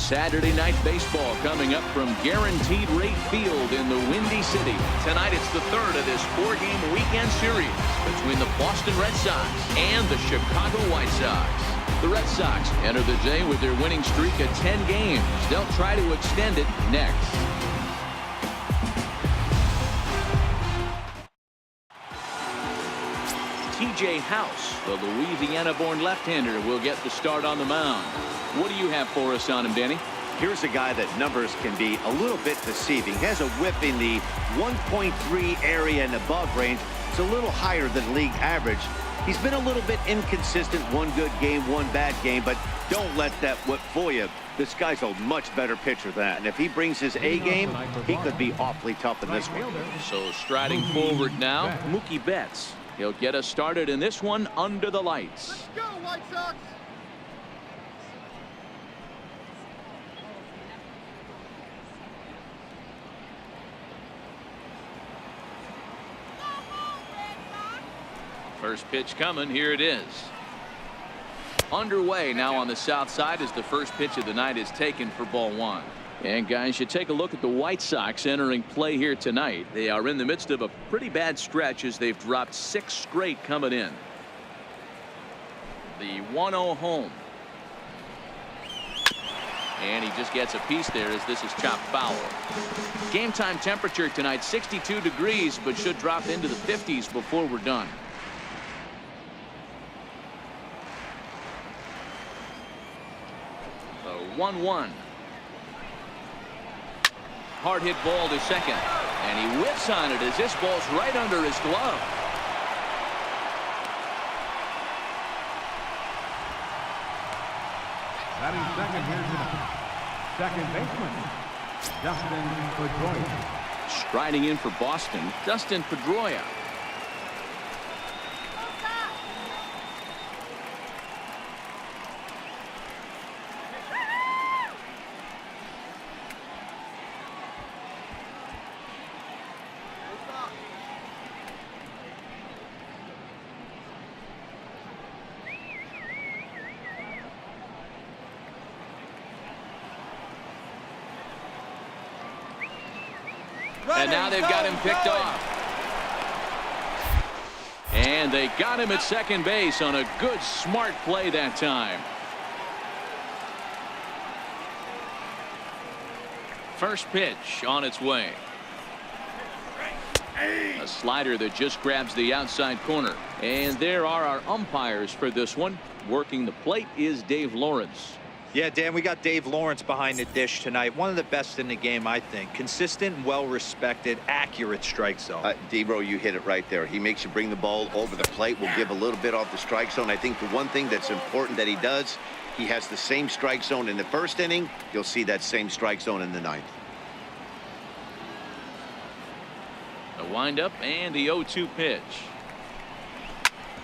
Saturday Night Baseball coming up from Guaranteed Rate Field in the Windy City. Tonight it's the third of this four-game weekend series between the Boston Red Sox and the Chicago White Sox. The Red Sox enter the day with their winning streak at 10 games. They'll try to extend it next. TJ House, the Louisiana-born left-hander, will get the start on the mound. What do you have for us on him, Danny? Here's a guy that numbers can be a little bit deceiving. He has a whip in the 1.3 area and above range. It's a little higher than league average. He's been a little bit inconsistent. One good game, one bad game, but don't let that whip fool you. This guy's a much better pitcher than that. And if he brings his A game, he could be awfully tough in this one. So striding forward now, Mookie Betts. He'll get us started in this one under the lights. Let's go, White Sox! First pitch coming. Here it is. Underway now on the south side as the first pitch of the night is taken for ball one. And guys, you take a look at the White Sox entering play here tonight. They are in the midst of a pretty bad stretch as they've dropped 6 straight coming in. The 1-0 home. And he just gets a piece there as this is chopped foul. Game time temperature tonight 62 degrees, but should drop into the 50s before we're done. The 1-1. Hard hit ball to second, and he whips on it as this ball's right under his glove. Batting second here tonight, second baseman, Dustin Pedroia. Striding in for Boston, Dustin Pedroia. And now they've got him picked off. And they got him at second base on a good, smart play that time. First pitch on its way. A slider that just grabs the outside corner. And there are our umpires for this one. Working the plate is Dave Lawrence. Yeah, Dan, we got Dave Lawrence behind the dish tonight. One of the best in the game, I think. Consistent, well-respected, accurate strike zone. D-Bro, you hit it right there. He makes you bring the ball over the plate. Will give a little bit off the strike zone. I think the one thing that's important that he does, he has the same strike zone in the first inning. You'll see that same strike zone in the ninth. A windup and the 0-2 pitch.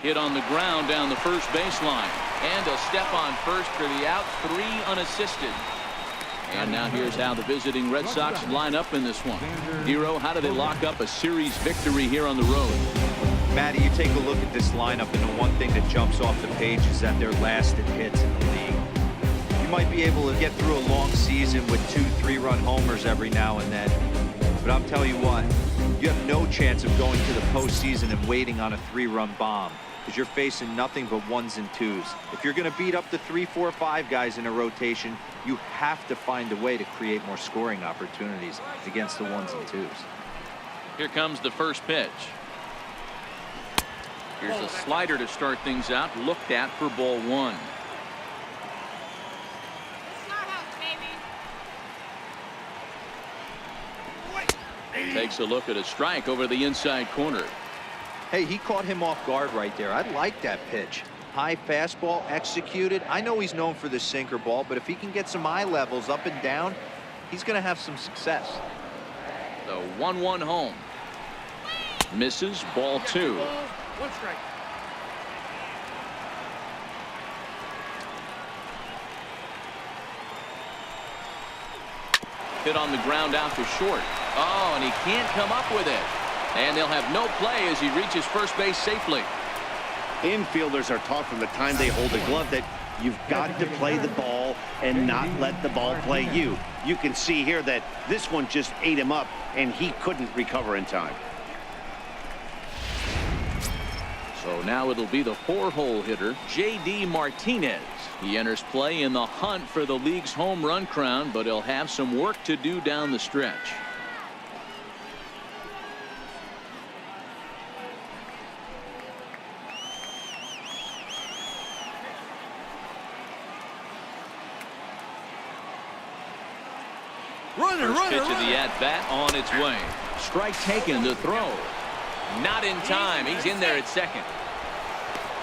Hit on the ground down the first baseline. And a step on first for the out. 3 unassisted. And now here's how the visiting Red Sox line up in this one. Hero, how do they lock up a series victory here on the road? Matty, you take a look at this lineup, and the one thing that jumps off the page is that they're last in hits in the league. You might be able to get through a long season with 2 3-run homers every now and then. But I'm telling you what, you have no chance of going to the postseason and waiting on a 3-run bomb, because you're facing nothing but 1s and 2s. If you're going to beat up the 3, 4, 5 guys in a rotation, you have to find a way to create more scoring opportunities against the 1s and 2s. Here comes the first pitch. Here's a slider to start things out, looked at for ball 1. Takes a look at a strike over the inside corner. Hey, he caught him off guard right there. I like that pitch. High fastball executed. I know he's known for the sinker ball, but if he can get some eye levels up and down, he's going to have some success. The 1-1 home. Misses, ball 2. 1 strike. Hit on the ground out to short. Oh, and he can't come up with it. And they'll have no play as he reaches first base safely. Infielders are taught from the time they hold the glove that you've got to play the ball ball and not let the ball play you. You can see here that this one just ate him up, and he couldn't recover in time. So now it'll be the 4-hole hitter, J.D. Martinez. He enters play in the hunt for the league's home run crown, but he'll have some work to do down the stretch. First pitch of the at-bat on its way. Strike taken, the throw. Not in time. He's in there at second.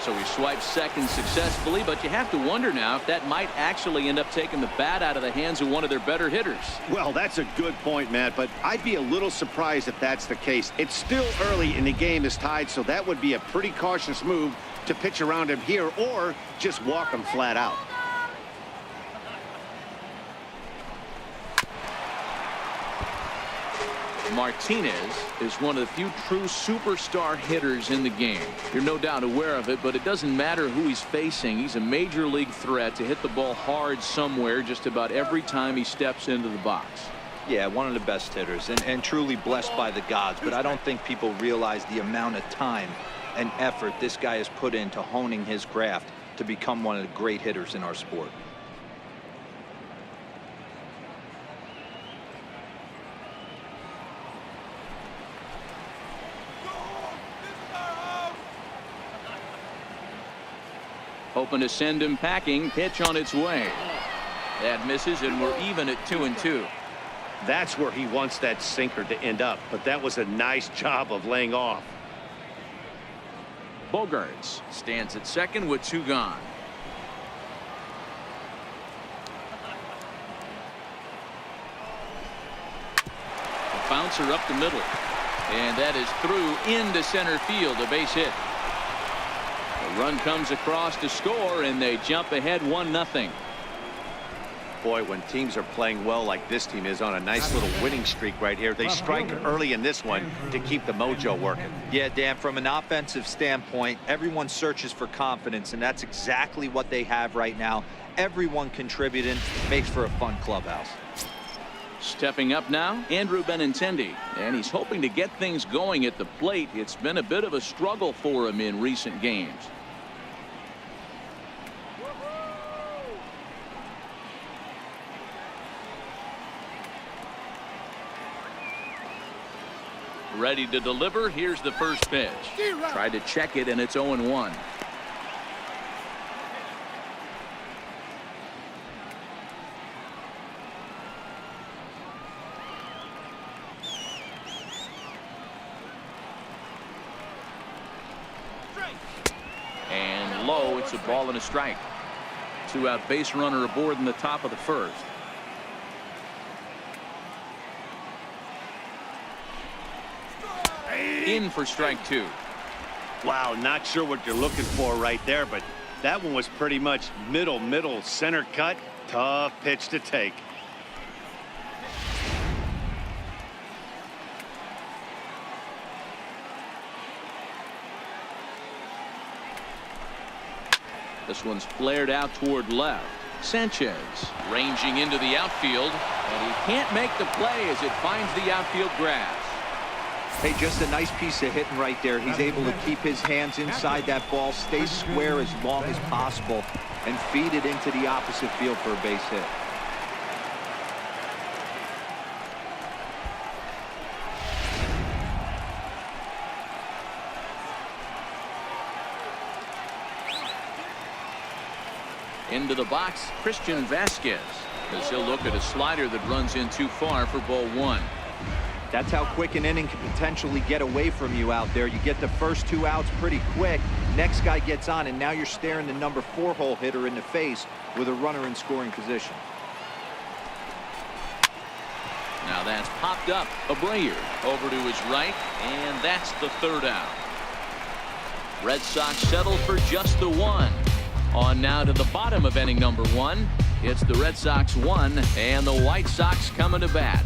So he swipes second successfully, but you have to wonder now if that might actually end up taking the bat out of the hands of one of their better hitters. Well, that's a good point, Matt, but I'd be a little surprised if that's the case. It's still early and the game is tied, so that would be a pretty cautious move to pitch around him here or just walk him flat out. Martinez is one of the few true superstar hitters in the game. You're no doubt aware of it, but it doesn't matter who he's facing. He's a major league threat to hit the ball hard somewhere just about every time he steps into the box. Yeah, one of the best hitters and truly blessed by the gods, but I don't think people realize the amount of time and effort this guy has put into honing his craft to become one of the great hitters in our sport. Hoping to send him packing. Pitch on its way. That misses, and we're even at 2-2. That's where he wants that sinker to end up, but that was a nice job of laying off. Bogarts stands at second with 2 gone. A bouncer up the middle, and that is through into center field, a base hit. The run comes across to score, and they jump ahead 1-0. Boy, when teams are playing well like this team is on a nice little winning streak right here, they strike early in this one to keep the mojo working. Yeah, Dan, from an offensive standpoint, everyone searches for confidence, and that's exactly what they have right now. Everyone contributing makes for a fun clubhouse. Stepping up now, Andrew Benintendi, and he's hoping to get things going at the plate. It's been a bit of a struggle for him in recent games. Ready to deliver. Here's the first pitch. Tried to check it, and it's 0-1. And low, it's a ball and a strike. 2-out base runner aboard in the top of the first. In for strike 2. Wow, not sure what you're looking for right there, but that one was pretty much middle center cut. Tough pitch to take. This one's flared out toward left. Sanchez ranging into the outfield, and he can't make the play as it finds the outfield grass. Hey, just a nice piece of hitting right there. He's able to keep his hands inside that ball, stay square as long as possible, and feed it into the opposite field for a base hit. Into the box, Christian Vasquez, as he'll look at a slider that runs in too far for ball 1. That's how quick an inning can potentially get away from you out there. You get the first 2 outs pretty quick. Next guy gets on, and now you're staring the number 4-hole hitter in the face with a runner in scoring position. Now that's popped up. Abreu over to his right, and that's the 3rd out. Red Sox settle for just the 1. On now to the bottom of inning number 1. It's the Red Sox 1 and the White Sox coming to bat.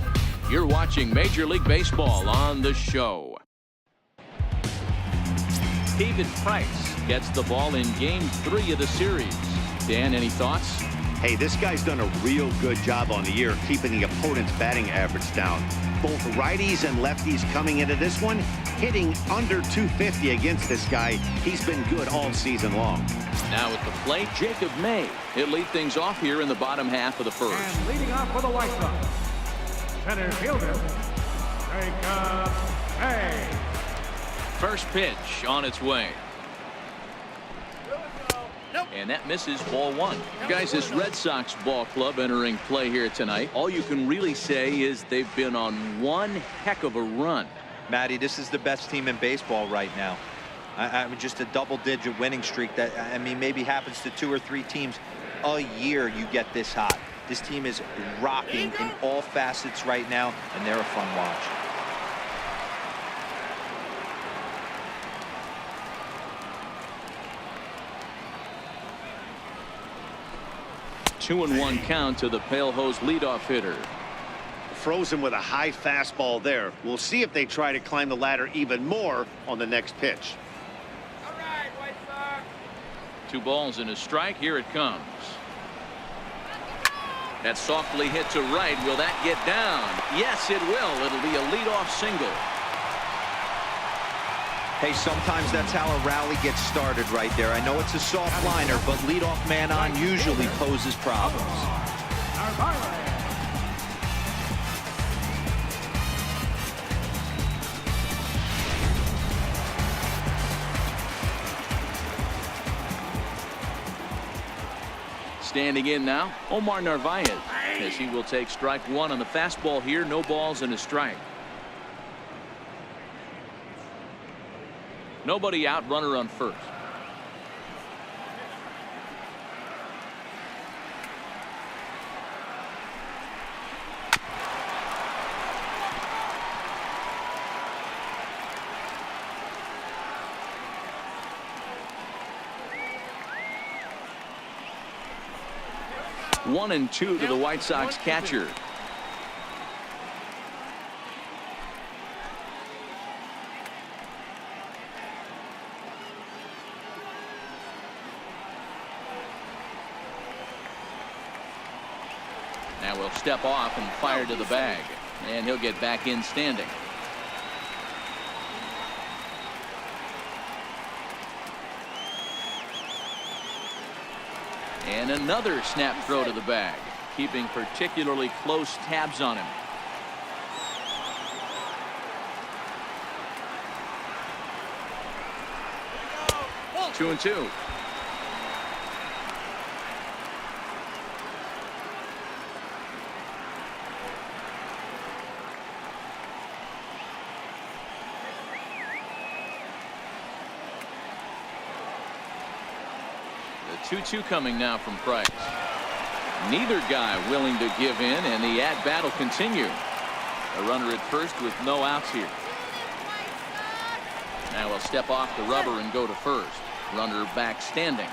You're watching Major League Baseball on The Show. David Price gets the ball in Game 3 of the series. Dan, any thoughts? Hey, this guy's done a real good job on the year keeping the opponent's batting average down. Both righties and lefties coming into this one, hitting under 250 against this guy. He's been good all season long. Now at the plate, Jacob May. He'll lead things off here in the bottom half of the first. And leading off for the White Sox, center fielder, Jacob May. First pitch on its way. And that misses, ball one. Guys, this Red Sox ball club entering play here tonight. All you can really say is they've been on one heck of a run. Matty, this is the best team in baseball right now. I mean, just a double-digit winning streak that, I mean, maybe happens to 2 or 3 teams a year. You get this hot. This team is rocking in all facets right now, and they're a fun watch. Two and one count to the Pale Hose leadoff hitter. Frozen with a high fastball there. We'll see if they try to climb the ladder even more on the next pitch. All right, White Sox. 2 balls and a strike. Here it comes. That softly hit to right. Will that get down? Yes, it will. It'll be a leadoff single. Hey, sometimes that's how a rally gets started right there. I know it's a soft liner, but leadoff man on usually poses problems. Standing in now, Omar Narvaez, as he will take strike one on the fastball here. No balls and a strike. Nobody out, runner on first. One and two to the White Sox catcher. Now we'll step off and fire to the bag, and he'll get back in standing. And another snap throw to the bag, keeping particularly close tabs on him. Two and two. The 2-2 coming now from Price. Neither guy willing to give in, and the at-bat will continue. A runner at first with no outs here. Now we'll step off the rubber and go to first. Runner back standing.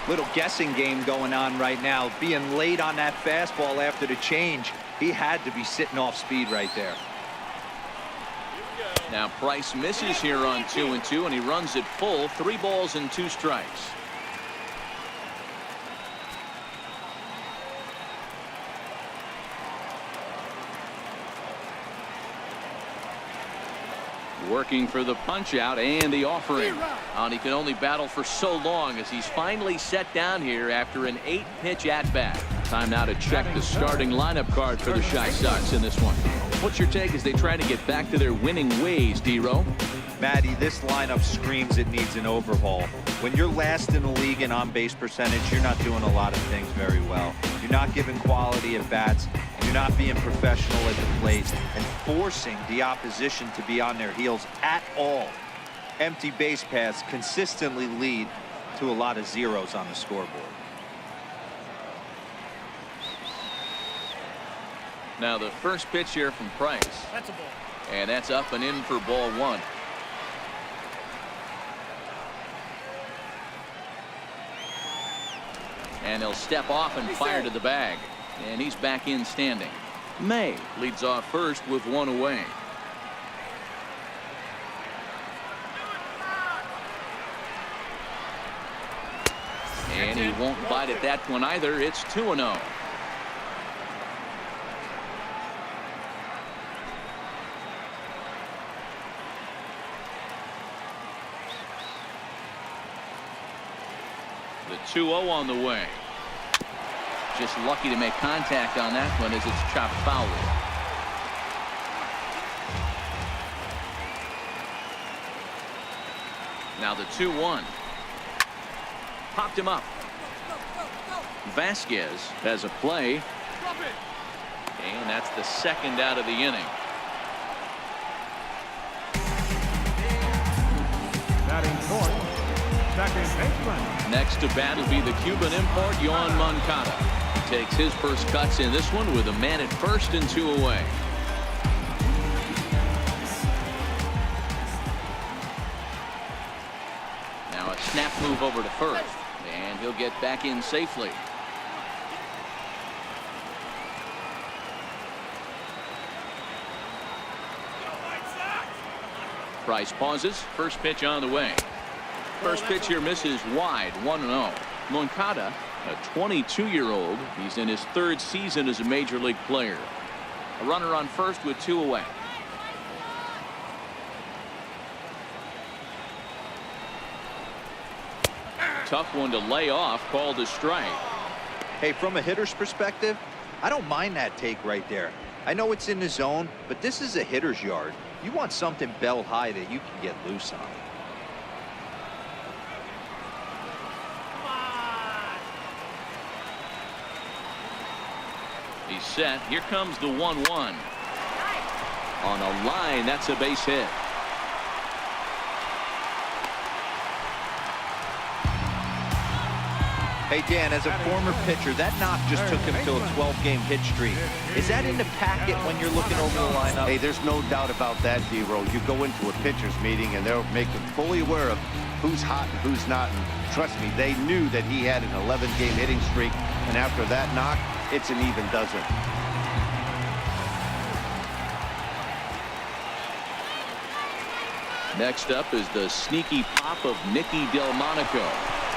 Little guessing game going on right now. Being late on that fastball after the change. He had to be sitting off speed right there. Now Price misses here on 2-2, and he runs it full. 3 balls and 2 strikes. Working for the punch out and the offering. And he can only battle for so long as he's finally set down here after an 8-pitch at bat. Time now to check the starting lineup card for the Chi Sox in this one. What's your take as they try to get back to their winning ways, D-Row? Matty, this lineup screams it needs an overhaul. When you're last in the league in on-base percentage, you're not doing a lot of things very well. You're not giving quality at bats. You're not being professional at the plate and forcing the opposition to be on their heels at all. Empty base paths consistently lead to a lot of zeros on the scoreboard. Now the first pitch here from Price. That's a ball. And that's up and in for ball 1. And he'll step off and fire to the bag. And he's back in standing. May leads off first with one away. And he won't bite at that one either. It's 2-0. The 2-0 on the way. Just lucky to make contact on that one as it's chopped foul. Now the 2-1. Popped him up. Vasquez has a play. And that's the second out of the inning. Batting fourth, second baseman. Next to bat will be the Cuban import, Yoan Moncada. He takes his first cuts in this one with a man at first and 2 away. Now a snap move over to first. And he'll get back in safely. Price pauses. First pitch on the way. First pitch here misses wide. 1-0. Moncada, a 22-year-old. He's in his third season as a major league player. A runner on first with 2 away. Tough one to lay off, called a strike. Hey, from a hitter's perspective, I don't mind that take right there. I know it's in the zone, but this is a hitter's yard. You want something bell high that you can get loose on. He's set. Here comes the 1-1. On a line, that's a base hit. Hey, Dan, as a former pitcher, that knock just took him to a 12-game hit streak. Is that in the packet when you're looking over the lineup? Hey, there's no doubt about that, D-Row. You go into a pitcher's meeting, and they'll make them fully aware of who's hot and who's not. And trust me, they knew that he had an 11-game hitting streak, and after that knock, it's an even dozen. Next up is the sneaky pop of Nicky Delmonico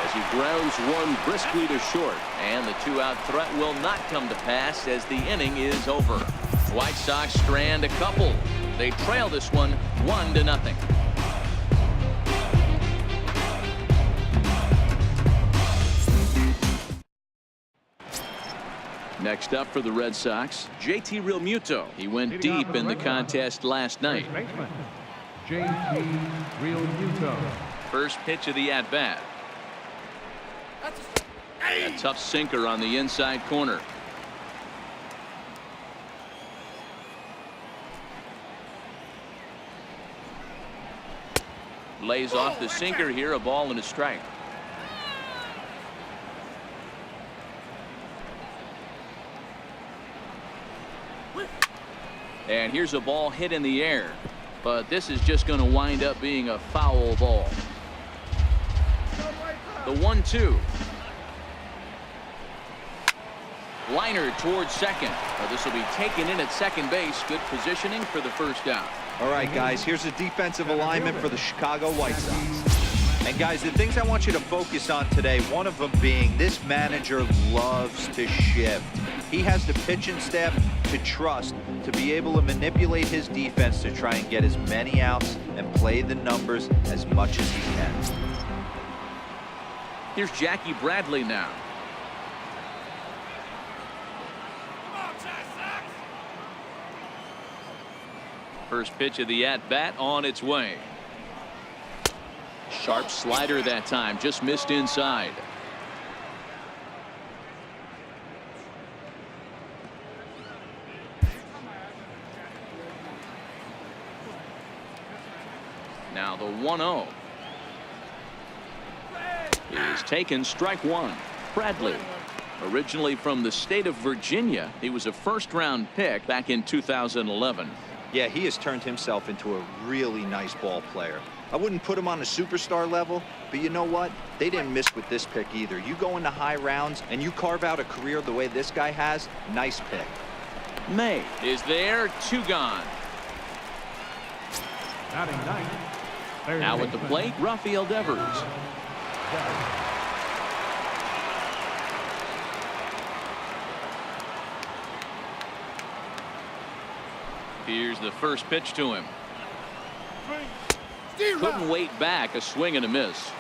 as he grounds one briskly to short, and the 2-out threat will not come to pass as the inning is over. White Sox strand a couple. They trail this one 1-0. Next up for the Red Sox, JT Realmuto. He went deep in the contest last night. JT Realmuto. First pitch of the at-bat. A tough sinker on the inside corner. Lays off the sinker here, a ball and a strike. And here's a ball hit in the air, but this is just going to wind up being a foul ball. The 1-2. Liner towards second. This will be taken in at second base. Good positioning for the first down. All right, guys, here's a defensive alignment for the Chicago White Sox. And, guys, the things I want you to focus on today, one of them being this manager loves to shift. He has the pitching staff to trust to be able to manipulate his defense to try and get as many outs and play the numbers as much as he can. Here's Jackie Bradley now. First pitch of the at-bat on its way. Sharp slider that time, just missed inside. Now the 1-0 is taken, strike one. Bradley, originally from the state of Virginia, he was a first-round pick back in 2011. Yeah, he has turned himself into a really nice ball player. I wouldn't put him on a superstar level, but you know what? They didn't miss with this pick either. You go into high rounds and you carve out a career the way this guy has, nice pick. May is there, 2 gone. Batting ninth. Third Now at the baseman, plate, Rafael Devers. Here's the first pitch to him. Couldn't wait back, a swing and a miss.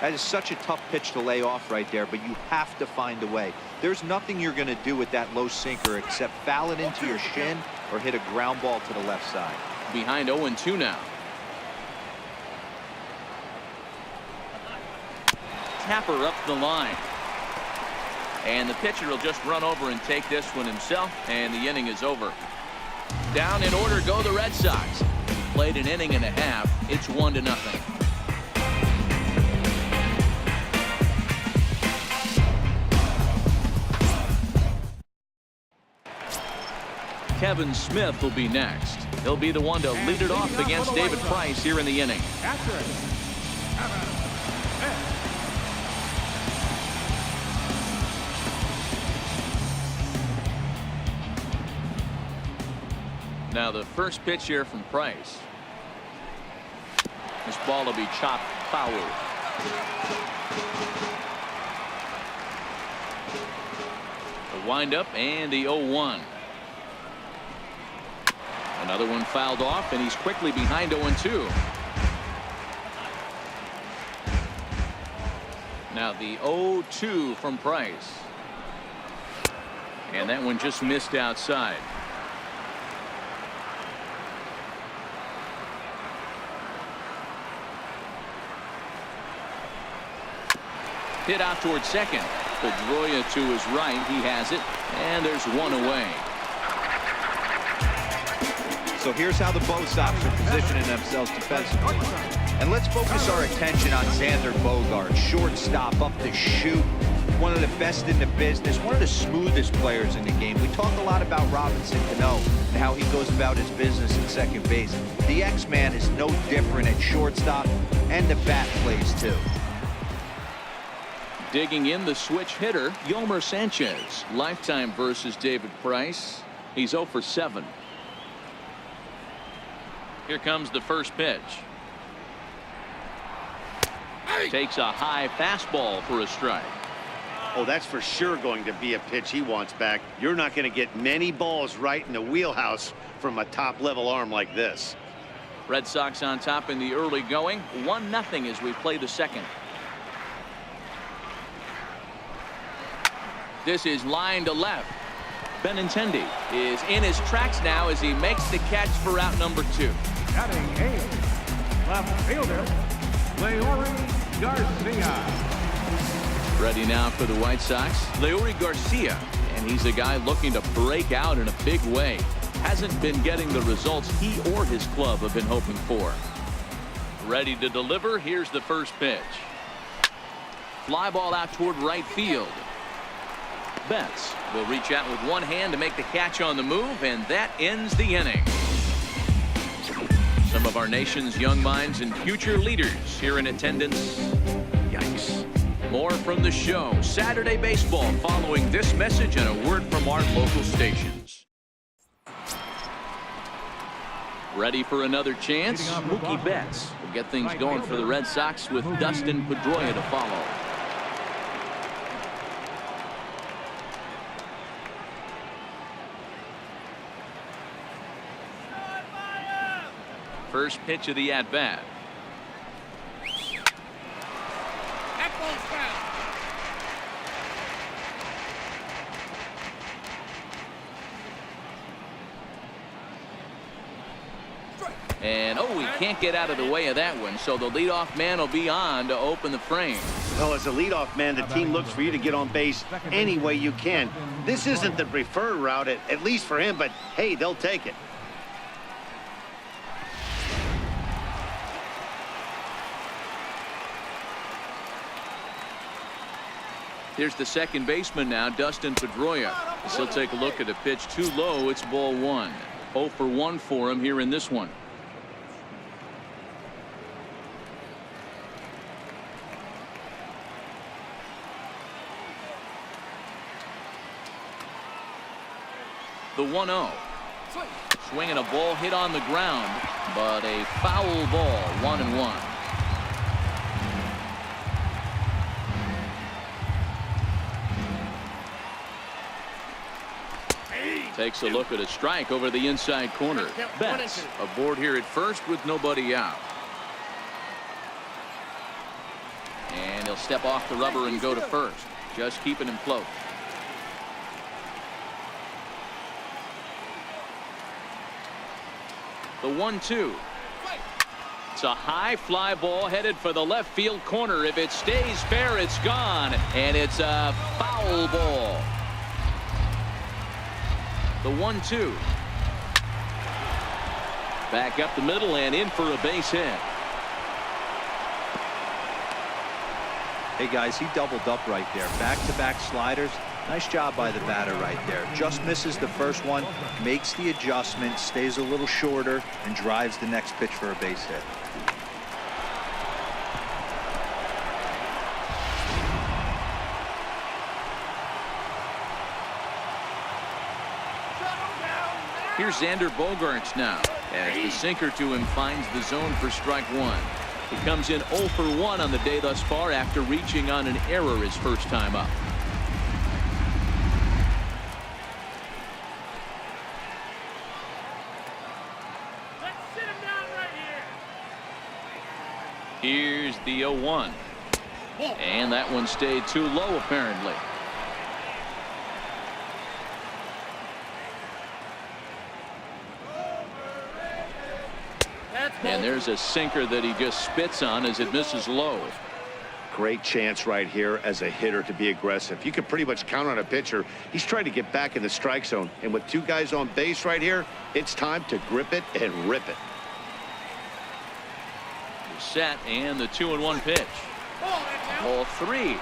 That is such a tough pitch to lay off right there, but you have to find a way. There's nothing you're going to do with that low sinker except foul it into your shin or hit a ground ball to the left side. Behind 0-2 now. Tapper up the line. And the pitcher will just run over and take this one himself, and the inning is over. Down in order go the Red Sox. Played an inning and a half. It's 1-0. Kevin Smith will be next. He'll be the one to lead it off against David Price here in the inning. Now the first pitch here from Price. This ball will be chopped foul. The windup and the 0-1. Another one fouled off, and he's quickly behind 0-2. Now the 0-2 from Price. And that one just missed outside. Hit out towards second. Pedroia to his right. He has it. And there's one away. So here's how the Bo Sox are positioning themselves defensively. And let's focus our attention on Xander Bogaerts, shortstop, up to shoot, one of the best in the business, one of the smoothest players in the game. We talk a lot about Robinson Cano and how he goes about his business at second base. The X-Man is no different at shortstop, and the bat plays too. Digging in, the switch hitter, Yolmer Sanchez. Lifetime versus David Price. He's 0 for 7. Here comes the first pitch. Takes a high fastball for a strike. Oh, that's for sure going to be a pitch he wants back. You're not going to get many balls right in the wheelhouse from a top-level arm like this. Red Sox on top in the early going. 1-0 as we play the second. This is line to left. Benintendi is in his tracks now as he makes the catch for out number 2. Batting eighth. Left fielder, Leury Garcia. Ready now for the White Sox, Leury Garcia. And he's a guy looking to break out in a big way. Hasn't been getting the results he or his club have been hoping for. Ready to deliver. Here's the first pitch. Fly ball out toward right field. Betts will reach out with one hand to make the catch on the move, and that ends the inning. Some of our nation's young minds and future leaders here in attendance. Yikes. More from the show. Saturday Baseball following this message and a word from our local stations. Ready for another chance? Mookie Betts will get things going for the Red Sox with Dustin Pedroia to follow. First pitch of the at-bat. And oh, he can't get out of the way of that one, so the leadoff man will be on to open the frame. Well, as a leadoff man, the team looks for you to get on base any way you can. This isn't the preferred route, at least for him, but hey, they'll take it. Here's the second baseman now, Dustin Pedroia. As he'll take a look at a pitch too low. It's ball 1. 0 for 1 for him here in this one. The 1-0. Swinging a ball hit on the ground, but a foul ball. 1-1. Takes a look at a strike over the inside corner. Betts aboard here at first with nobody out. And he'll step off the rubber and go to first, just keeping him close. The 1-2. It's a high fly ball headed for the left field corner. If it stays fair, it's gone, and it's a foul ball. The 1-2. Back up the middle and in for a base hit. Hey guys, he doubled up right there. Back-to-back sliders. Nice job by the batter right there. Just misses the first one, makes the adjustment, stays a little shorter, and drives the next pitch for a base hit. Here's Xander Bogaerts now, as the sinker to him finds the zone for strike one. He comes in 0 for 1 on the day thus far after reaching on an error his first time up. Let's sit him down right here. Here's the 0-1. And that one stayed too low apparently. And there's a sinker that he just spits on as it misses low. Great chance right here as a hitter to be aggressive. You can pretty much count on a pitcher. He's trying to get back in the strike zone. And with two guys on base right here, it's time to grip it and rip it. Set and the 2-1 pitch. Ball 3.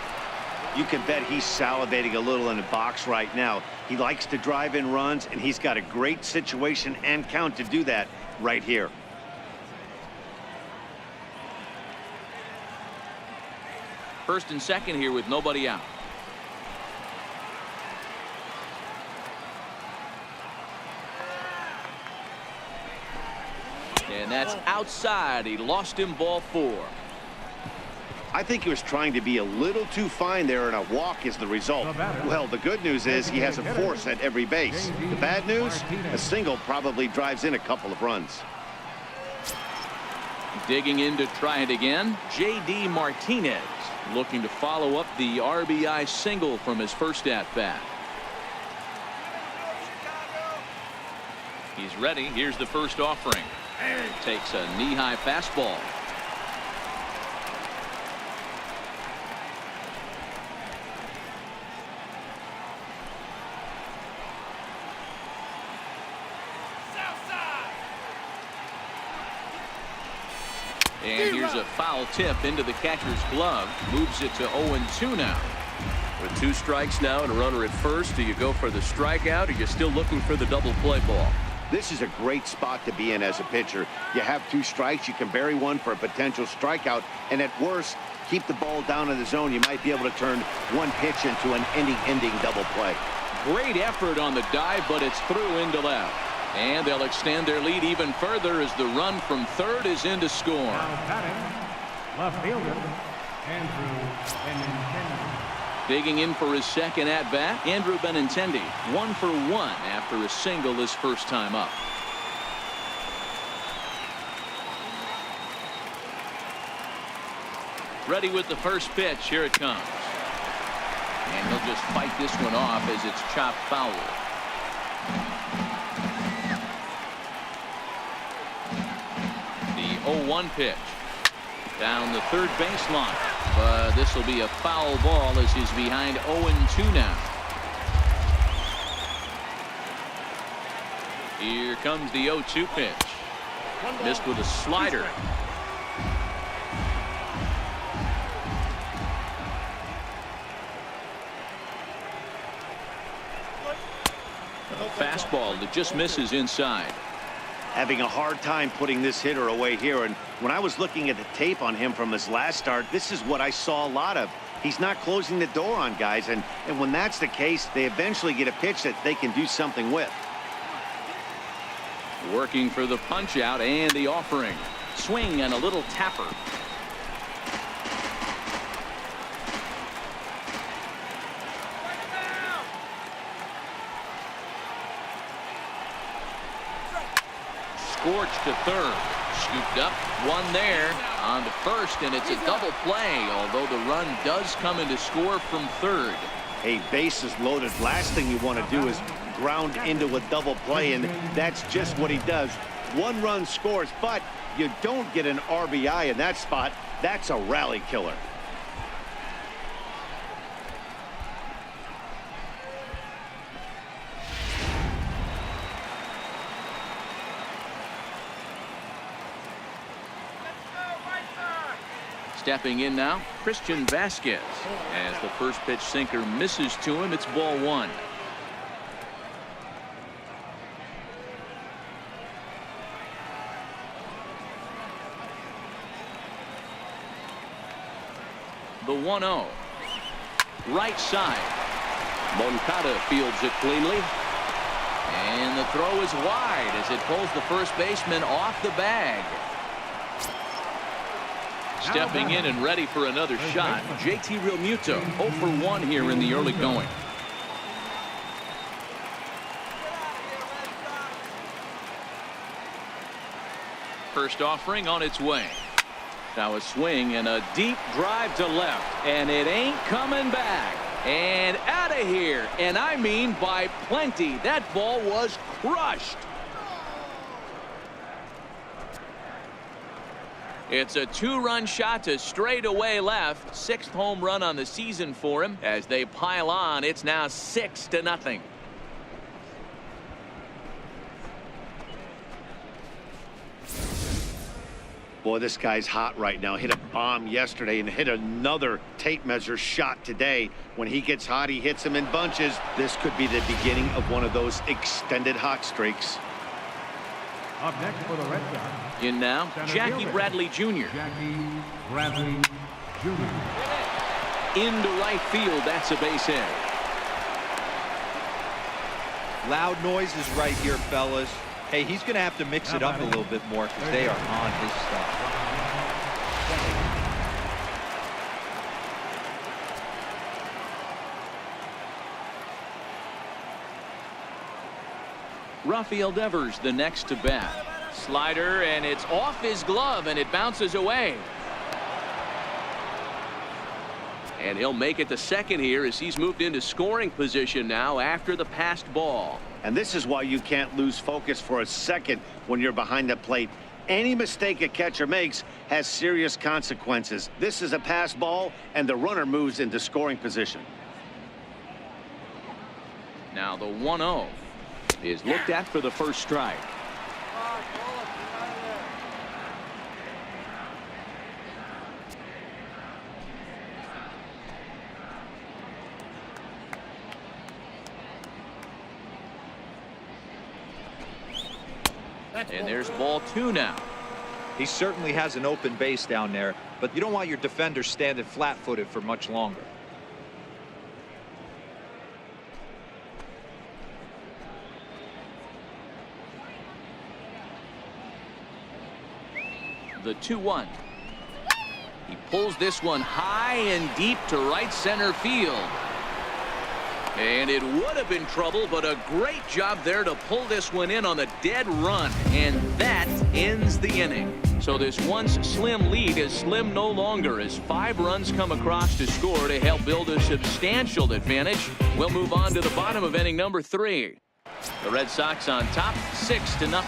You can bet he's salivating a little in the box right now. He likes to drive in runs, and he's got a great situation and count to do that right here. First and second here with nobody out. And that's outside. He lost him, ball 4. I think he was trying to be a little too fine there, and a walk is the result. Well, the good news is he has a force at every base. The bad news, a single probably drives in a couple of runs. Digging in to try it again, J.D. Martinez, looking to follow up the RBI single from his first at-bat. He's ready. Here's the first offering. Takes a knee-high fastball. And here's a foul tip into the catcher's glove. Moves it to 0-2 now. With 2 strikes now and a runner at first, do you go for the strikeout, or you're still looking for the double play ball? This is a great spot to be in as a pitcher. You have 2 strikes. You can bury one for a potential strikeout, and at worst, keep the ball down in the zone. You might be able to turn one pitch into an ending double play. Great effort on the dive, but it's through into left. And they'll extend their lead even further as the run from third is in to score. Now batting, left fielder, Andrew Benintendi. Digging in for his second at-bat, Andrew Benintendi, 1 for 1 after a single his first time up. Ready with the first pitch. Here it comes. And he'll just fight this one off as it's chopped foul. The 0-1 pitch. Down the third baseline. But this will be a foul ball as he's behind 0-2 now. Here comes the 0-2 pitch. Missed with a slider. A fastball that just misses inside. Having a hard time putting this hitter away here, and when I was looking at the tape on him from his last start, this is what I saw a lot of. He's not closing the door on guys, and when that's the case, they eventually get a pitch that they can do something with. Working for the punch out and the offering. Swing and a little tapper. Scorched to third. Scooped up. One there. On to first, and it's a double play, although the run does come in to score from third. Hey, bases loaded. Last thing you want to do is ground into a double play, and that's just what he does. One run scores, but you don't get an RBI in that spot. That's a rally killer. Stepping in now, Christian Vasquez. As the first pitch sinker misses to him, it's ball one. The 1-0. Right side. Moncada fields it cleanly. And the throw is wide as it pulls the first baseman off the bag. Stepping in and ready for another shot, JT Realmuto, 0 for 1 here in the early going. First offering on its way. Now a swing and a deep drive to left, and it ain't coming back. And out of here, and I mean by plenty. That ball was crushed. It's a 2-run shot to straightaway left. 6th home run on the season for him. As they pile on, it's now 6-0. Boy, this guy's hot right now. Hit a bomb yesterday and hit another tape measure shot today. When he gets hot, he hits them in bunches. This could be the beginning of one of those extended hot streaks. Up next for the Red Sox. In now, Jackie Bradley Jr. Jackie Bradley Jr. Into right field. That's a base hit. Loud noises right here, fellas. Hey, he's going to have to mix it up a little bit more because they are on his stuff. Rafael Devers the next to bat. Slider, and it's off his glove, and it bounces away. And he'll make it to second here as he's moved into scoring position now after the passed ball. And this is why you can't lose focus for a second when you're behind the plate. Any mistake a catcher makes has serious consequences. This is a pass ball, and the runner moves into scoring position. Now the 1-0 is looked at for the first strike. And there's ball 2 now. He certainly has an open base down there, but you don't want your defender standing flat-footed for much longer. The 2-1. He pulls this one high and deep to right center field. And it would have been trouble, but a great job there to pull this one in on the dead run. And that ends the inning. So this once slim lead is slim no longer as 5 runs come across to score to help build a substantial advantage. We'll move on to the bottom of inning number 3. The Red Sox on top 6-0.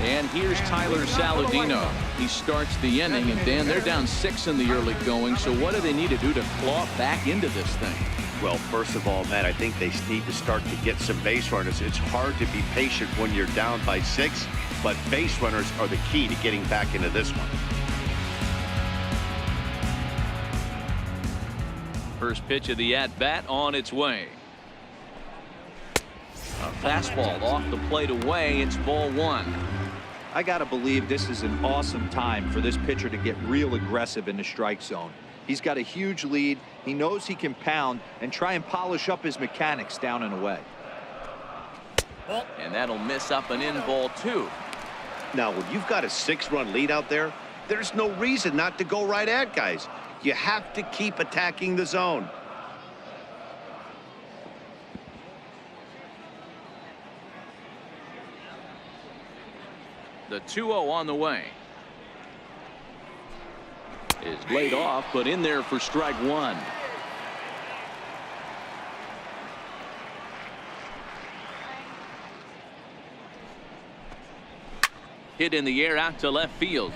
And here's Tyler Saladino. He starts the inning, and Dan, they're down 6 in the early going. So what do they need to do to claw back into this thing? Well, first of all, Matt, I think they need to start to get some base runners. It's hard to be patient when you're down by 6, but base runners are the key to getting back into this one. First pitch of the at-bat on its way. A fastball off the plate away. It's ball 1. I got to believe this is an awesome time for this pitcher to get real aggressive in the strike zone. He's got a huge lead. He knows he can pound and try and polish up his mechanics down and away. And that'll miss up and in ball 2. Now, when you've got a 6-run lead out there, there's no reason not to go right at guys. You have to keep attacking the zone. The 2-0 on the way. Is laid off, but in there for strike one. Hit in the air out to left field.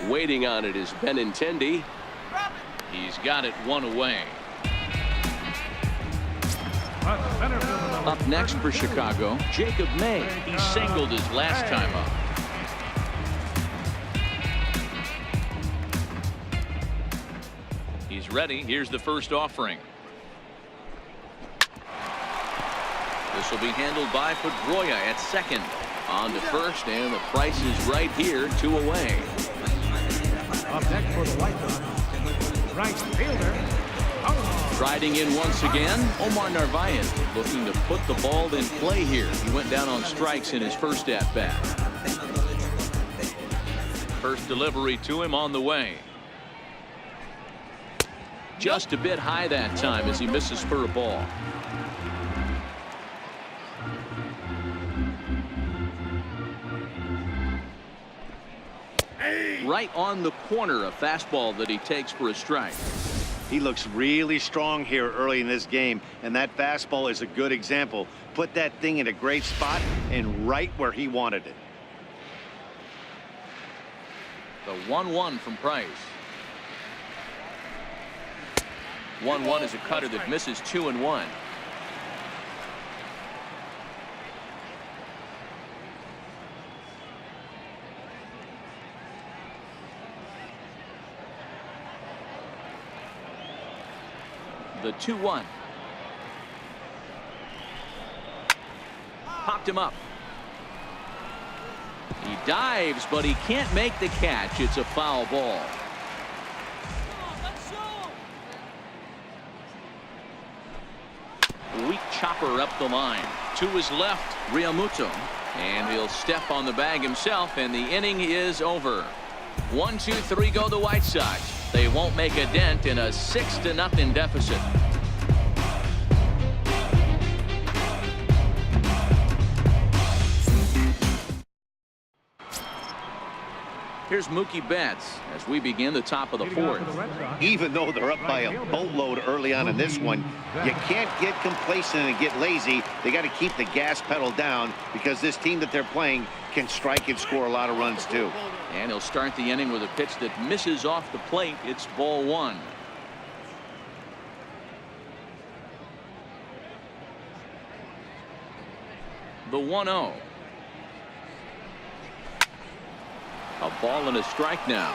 Waiting on it is Benintendi. He's got it one away. Up next for Chicago, Jacob May. He singled his last time up. He's ready. Here's the first offering. This will be handled by Pedroia at second. On to first, and the price is right here, 2 away. Up next for the White Sox, right fielder, Riding in once again, Omar Narvaez looking to put the ball in play here. He went down on strikes in his first at-bat. First delivery to him on the way. Just a bit high that time as he misses for a ball. Right on the corner, a fastball that he takes for a strike. He looks really strong here early in this game, and that fastball is a good example. Put that thing in a great spot and right where he wanted it. The 1-1 from Price. 1-1 is a cutter that misses 2-1. The 2-1. Popped him up. He dives, but he can't make the catch. It's a foul ball. Weak chopper up the line. To his left, Realmuto. And he'll step on the bag himself, and the inning is over. 1-2-3 go the White Sox. They won't make a dent in a 6-0 deficit. Here's Mookie Betts as we begin the top of the fourth. Even though they're up by a boatload early on in this one, you can't get complacent and get lazy. They got to keep the gas pedal down because this team that they're playing can strike and score a lot of runs too. And he'll start the inning with a pitch that misses off the plate. It's ball one. The 1-0. A ball and a strike now.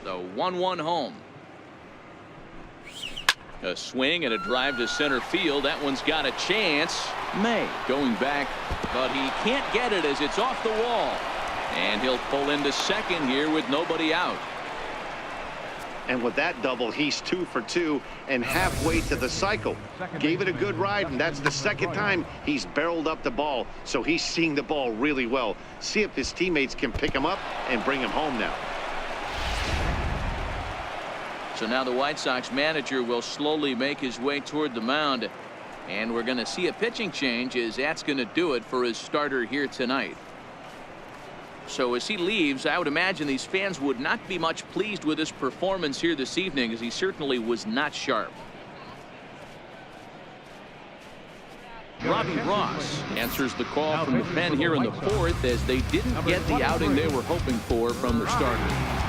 The 1-1 home. A swing and a drive to center field. That one's got a chance. May going back, but he can't get it as it's off the wall. And he'll pull into second here with nobody out. And with that double, he's 2 for 2 and halfway to the cycle. Gave it a good ride, and that's the second time he's barreled up the ball. So he's seeing the ball really well. See if his teammates can pick him up and bring him home now. So now the White Sox manager will slowly make his way toward the mound. And we're going to see a pitching change as that's going to do it for his starter here tonight. So as he leaves, I would imagine these fans would not be much pleased with his performance here this evening, as he certainly was not sharp. Robbie Ross answers the call from the pen here in the fourth, as they didn't get the outing they were hoping for from their starter.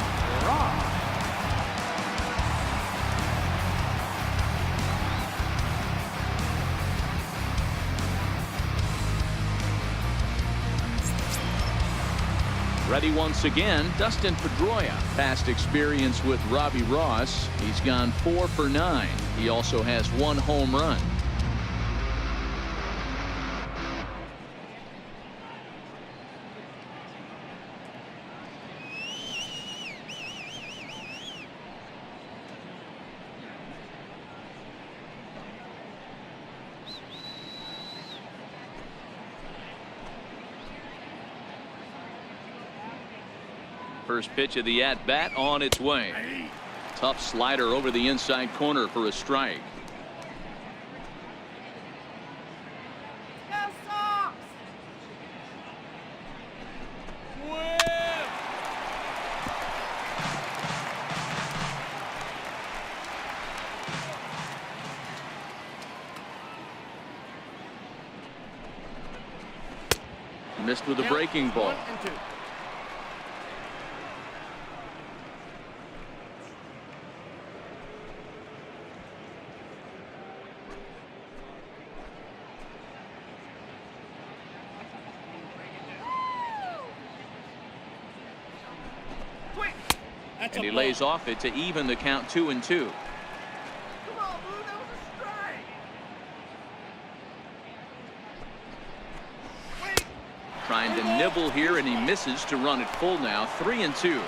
Ready once again, Dustin Pedroia. Past experience with Robbie Ross. He's gone 4 for 9. He also has 1 home run. First pitch of the at-bat on its way. Tough slider over the inside corner for a strike. Red Sox! Missed with a breaking ball. 1-2. And he lays off it to even the count 2-2. Come on, Blue, that was a strike. Trying to nibble here, and he misses to run it full now. 3-2.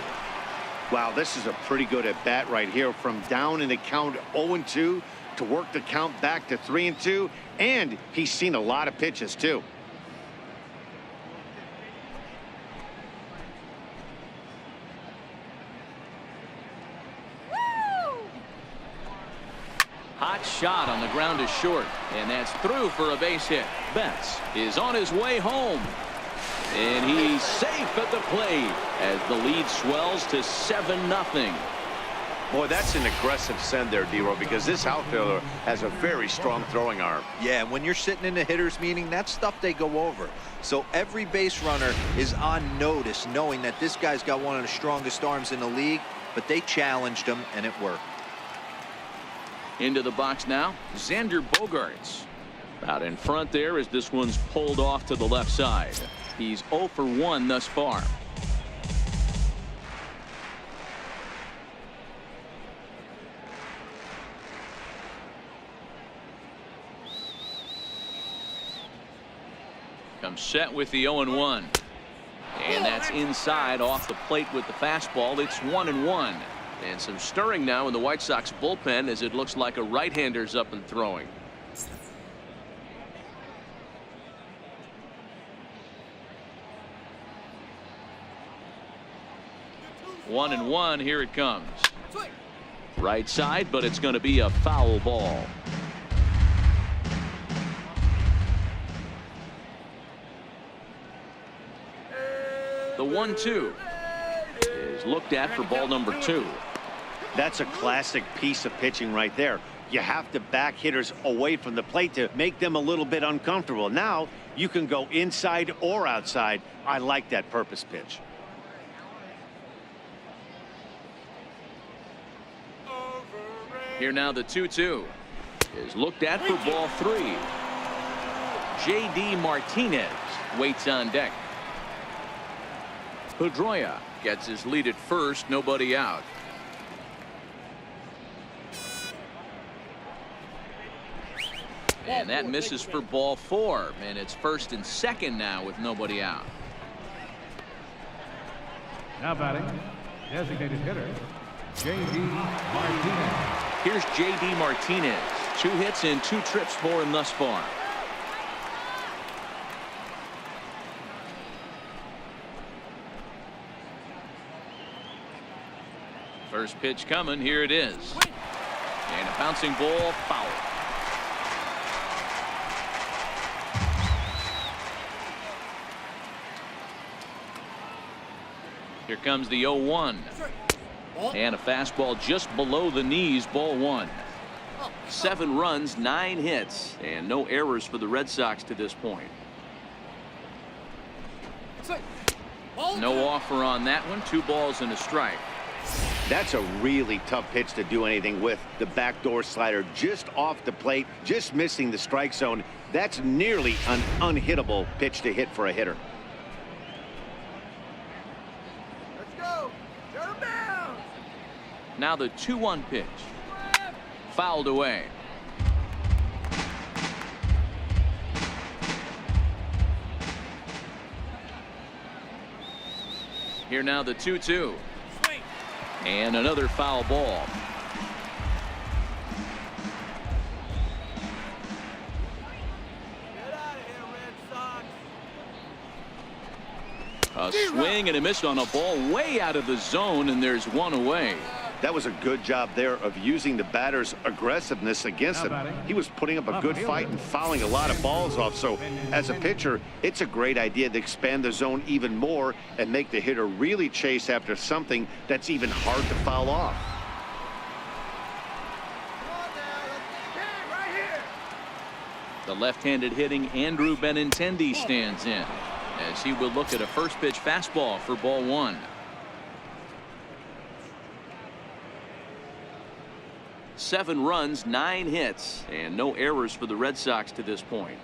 Wow, this is a pretty good at bat right here. From down in the count 0-2 to work the count back to 3-2, and he's seen a lot of pitches too. Hot shot on the ground is short, and that's through for a base hit. Betts is on his way home, and he's safe at the plate as the lead swells to 7-0. Boy, that's an aggressive send there, D-Row, because this outfielder has a very strong throwing arm. Yeah, when you're sitting in a hitter's meeting, that's stuff they go over. So every base runner is on notice, knowing that this guy's got one of the strongest arms in the league, but they challenged him, and it worked. Into the box now, Xander Bogaerts. Out in front there as this one's pulled off to the left side. He's 0 for 1 thus far. Comes set with the 0-1. And that's inside off the plate with the fastball. It's 1-1. And some stirring now in the White Sox bullpen as it looks like a right-hander's up and throwing. One and one, here it comes. Right side, but it's going to be a foul ball. The 1-2 is looked at for ball number 2. That's a classic piece of pitching right there. You have to back hitters away from the plate to make them a little bit uncomfortable. Now you can go inside or outside. I like that purpose pitch. Here now the 2-2 is looked at for ball 3. J.D. Martinez waits on deck. Pedroia gets his lead at first, nobody out. And that misses for ball 4, and it's first and second now with nobody out. Now batting, designated hitter, J.D. Martinez. Here's J.D. Martinez. 2 hits and 2 trips for him thus far. First pitch coming. Here it is. And a bouncing ball, foul. Here comes the 0-1. And a fastball just below the knees, ball 1. 7 runs, 9 hits, and no errors for the Red Sox to this point. No offer on that one. 2 balls and a strike. That's a really tough pitch to do anything with. The backdoor slider just off the plate, just missing the strike zone. That's nearly an unhittable pitch to hit for a hitter. Let's go. Shut him down. Now the 2-1 pitch. Fouled away. Here now the 2-2. And another foul ball. Get out of here, Red Sox. A swing and a miss on a ball way out of the zone, and there's one away. That was a good job there of using the batter's aggressiveness against him. He was putting up a good fight and fouling a lot of balls off. So as a pitcher, it's a great idea to expand the zone even more and make the hitter really chase after something that's even hard to foul off. The left-handed hitting Andrew Benintendi stands in as he will look at a first pitch fastball for ball one. Seven runs, 9 hits, and no errors for the Red Sox to this point.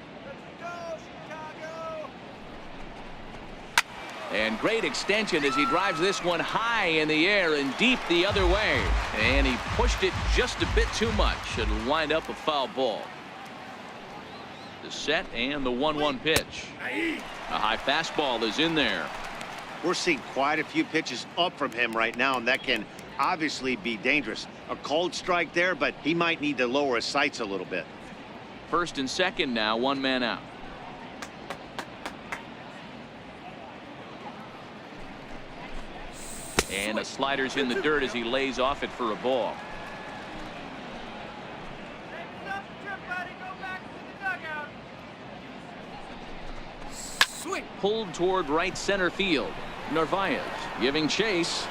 And great extension as he drives this one high in the air and deep the other way. And he pushed it just a bit too much. It'll wind up a foul ball. The set and the 1-1 pitch. A high fastball is in there. We're seeing quite a few pitches up from him right now, and that can obviously be dangerous. A cold strike there, but he might need to lower his sights a little bit. First and second now, 1 man out. And a slider's in the dirt as he lays off it for a ball. Pulled toward right center field. Narvaez giving chase.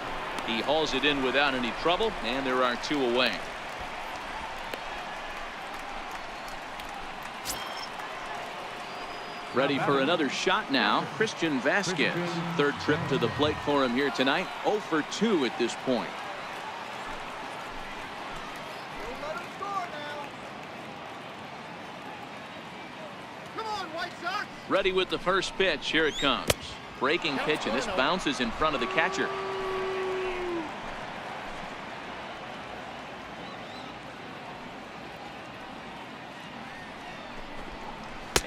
He hauls it in without any trouble, and there are 2 away. Ready for another shot now. Christian Vasquez. Third trip to the plate for him here tonight. 0 for 2 at this point. Don't let him score now. Come on, White Sox. Ready with the first pitch. Here it comes. Breaking pitch, and this bounces in front of the catcher.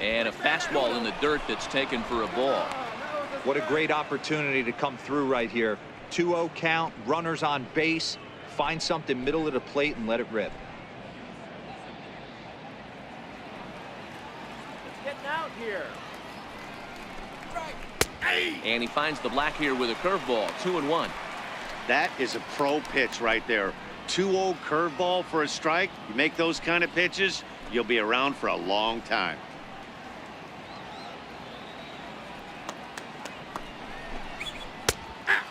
And a fastball in the dirt that's taken for a ball. What a great opportunity to come through right here. 2-0 count, runners on base. Find something middle of the plate and let it rip. It's getting out here. And he finds the black here with a curveball. 2-1. That is a pro pitch right there. 2-0 curveball for a strike. You make those kind of pitches, you'll be around for a long time.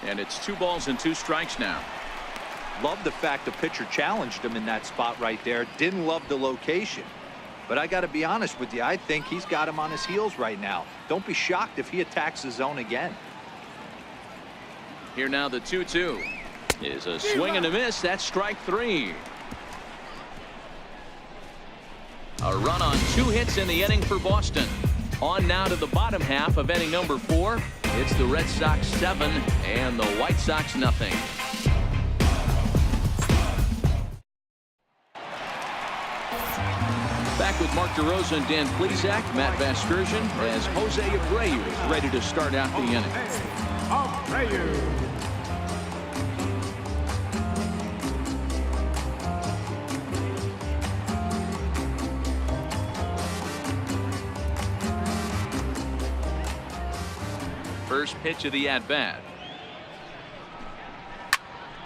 And it's 2 balls and 2 strikes now. Love the fact the pitcher challenged him in that spot right there. Didn't love the location. But I got to be honest with you, I think he's got him on his heels right now. Don't be shocked if he attacks the zone again. Here now the 2-2 is a swing and a miss. That's strike 3. A run on 2 hits in the inning for Boston. On now to the bottom half of inning number 4. It's the Red Sox 7 and the White Sox nothing. Back with Mark DeRosa and Dan Plesac, Matt Vasgersian, as Jose Abreu is ready to start out the inning. Abreu. First pitch of the at-bat.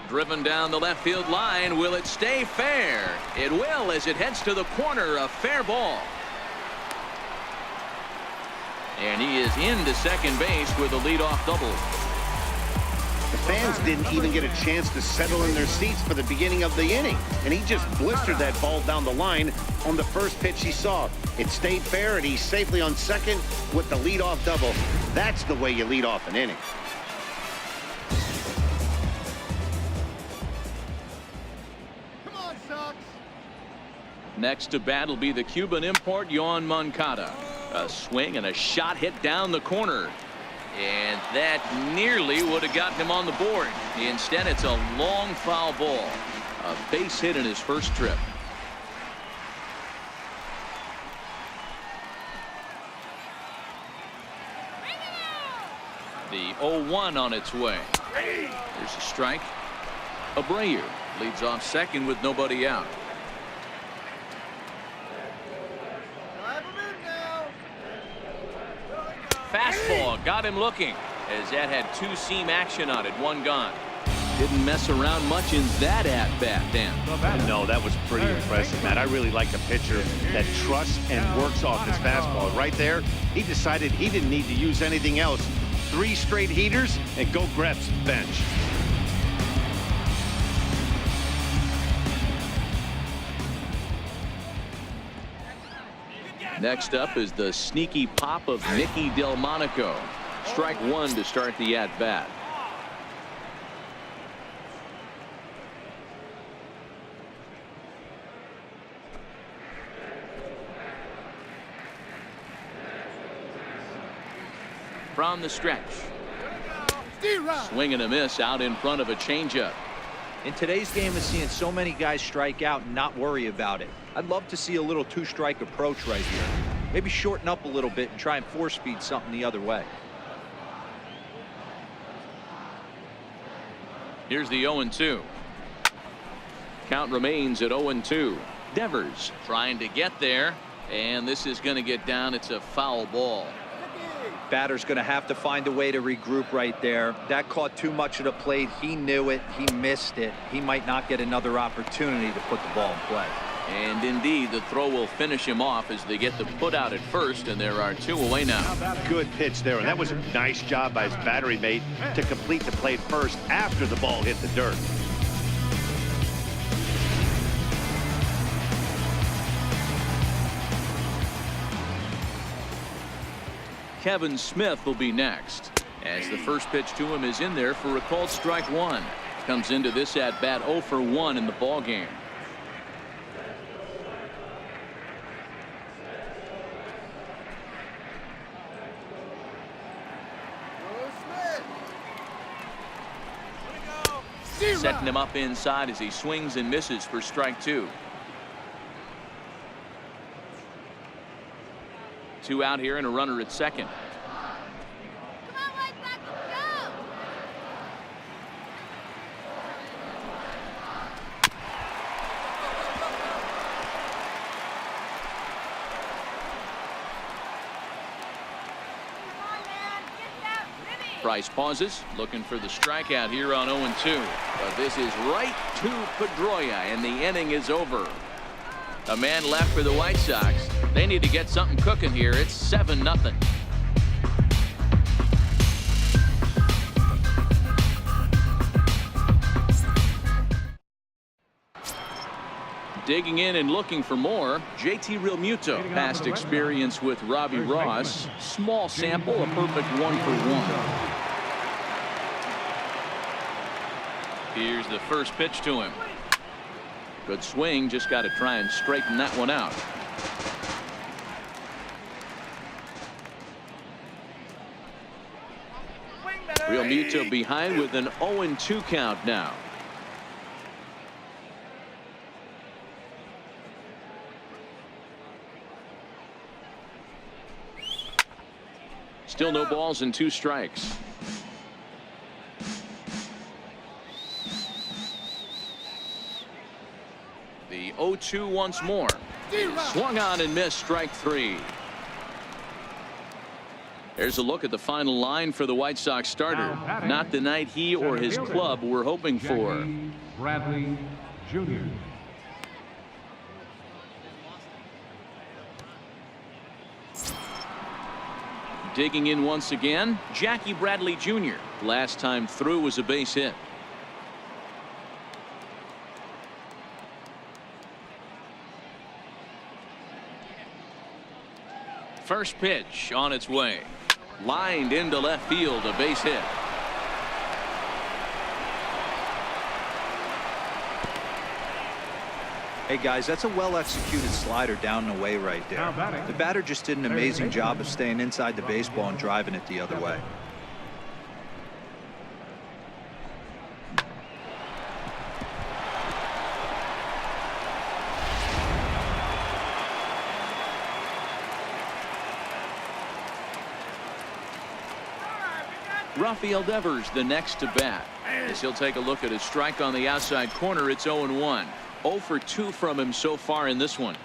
Driven down the left field line. Will it stay fair? It will as it heads to the corner. A fair ball. And he is into second base with a leadoff double. The fans didn't even get a chance to settle in their seats for the beginning of the inning, and he just blistered that ball down the line on the first pitch he saw. It stayed fair, and he's safely on second with the leadoff double. That's the way you lead off an inning. Come on, Sox. Next to bat will be the Cuban import Yoan Moncada. A swing and a shot hit down the corner. And that nearly would have gotten him on the board. Instead, it's a long foul ball. A base hit in his first trip. The 0-1 on its way. There's a strike. Abreu leads off second with nobody out. Drive him in now. Fastball got him looking, as that had 2-seam action on it. 1 gone. Didn't mess around much in that at-bat, Dan. No, that was pretty impressive, man. I really like a pitcher that trusts and works off his fastball. Right there, he decided he didn't need to use anything else. 3 straight heaters and go grab some bench. Next up is the sneaky pop of Nicky Delmonico. Strike 1 to start the at-bat. From the stretch. Swing and a miss out in front of a changeup. In today's game of seeing so many guys strike out and not worry about it, I'd love to see a little 2-strike approach right here. Maybe shorten up a little bit and try and 4-speed something the other way. Here's the 0-2. Count remains at 0-2. Devers trying to get there, and this is going to get down. It's a foul ball. Batter's going to have to find a way to regroup right there. That caught too much of the plate. He knew it. He missed it. He might not get another opportunity to put the ball in play. And indeed, the throw will finish him off as they get the put out at first, and there are 2 away now. Good pitch there, and that was a nice job by his battery mate to complete the play first after the ball hit the dirt. Kevin Smith will be next, as the first pitch to him is in there for a called strike 1. Comes into this at bat 0 for 1 in the ball game. Setting him up inside as he swings and misses for strike 2. 2 out here and a runner at second. Come on, White Sox, let's go! Come on, man, get that Vinny! Price pauses, looking for the strikeout here on 0-2. But this is right to Pedroia, and the inning is over. A man left for the White Sox. They need to get something cooking here. It's 7-0. Digging in and looking for more, JT Realmuto. Past experience with Robbie Ross. Small sample, a perfect 1 for 1. Here's the first pitch to him. Good swing, just got to try and straighten that one out. Realmuto behind with an 0-2 count now. Still no balls and 2 strikes. The 0-2 once more. Swung on and missed, strike 3. There's a look at the final line for the White Sox starter. Not the night he or his club were hoping for. Bradley Jr. Digging in once again, Jackie Bradley Jr. Last time through was a base hit. First pitch on its way. Lined into left field, a base hit. Hey guys, that's a well-executed slider down and away right there. The batter just did an amazing job of staying inside the baseball and driving it the other way. Rafael Devers the next to bat, as he'll take a look at a strike on the outside corner. It's 0-1. 0 for 2 from him so far in this one.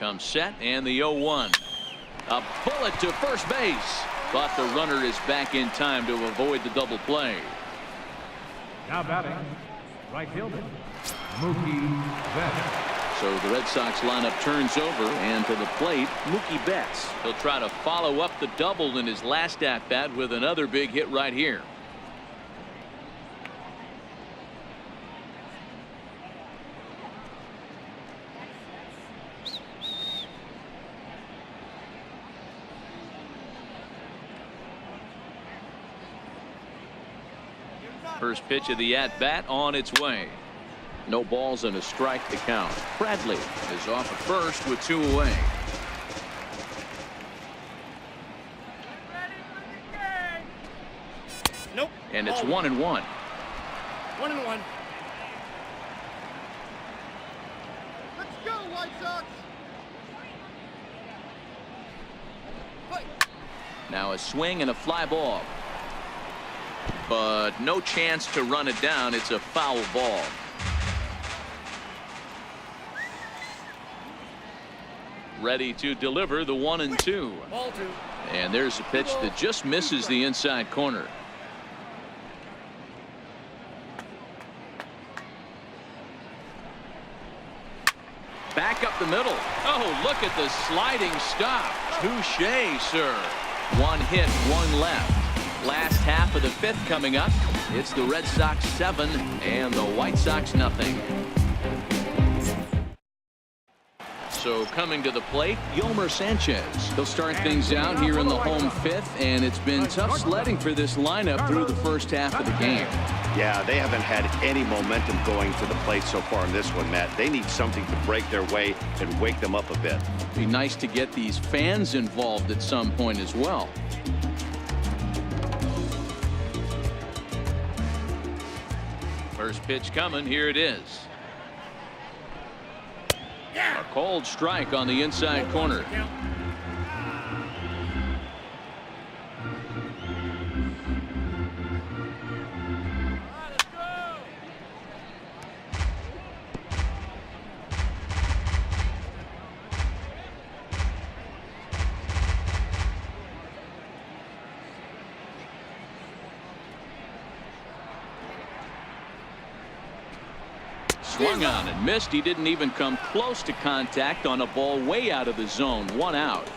comes set and the 0-1. A bullet to first base, but the runner is back in time to avoid the double play. Now batting, right fielder, Mookie Betts. So the Red Sox lineup turns over, and to the plate, Mookie Betts. He'll try to follow up the double in his last at-bat with another big hit right here. First pitch of the at-bat on its way. No balls and a strike to count. Bradley is off at first with 2 away. Nope. And it's 1-1. 1-1. Let's go, White Sox. Fight. Now a swing and a fly ball. But no chance to run it down. It's a foul ball. Ready to deliver the 1-2. Ball 2. And there's a pitch that just misses the inside corner. Back up the middle. Oh, look at the sliding stop. Touché, sir. 1 hit, 1 left. Last half of the 5th coming up. It's the Red Sox 7 and the White Sox nothing. So coming to the plate, Yolmer Sanchez. He'll start things out here in the home 5th, and it's been tough sledding for this lineup through the first half of the game. Yeah, they haven't had any momentum going to the plate so far in this one, Matt. They need something to break their way and wake them up a bit. Be nice to get these fans involved at some point as well. First pitch coming. Here it is. A cold strike on the inside corner. Swung on and missed. He didn't even come close to contact on a ball way out of the zone. 1 out.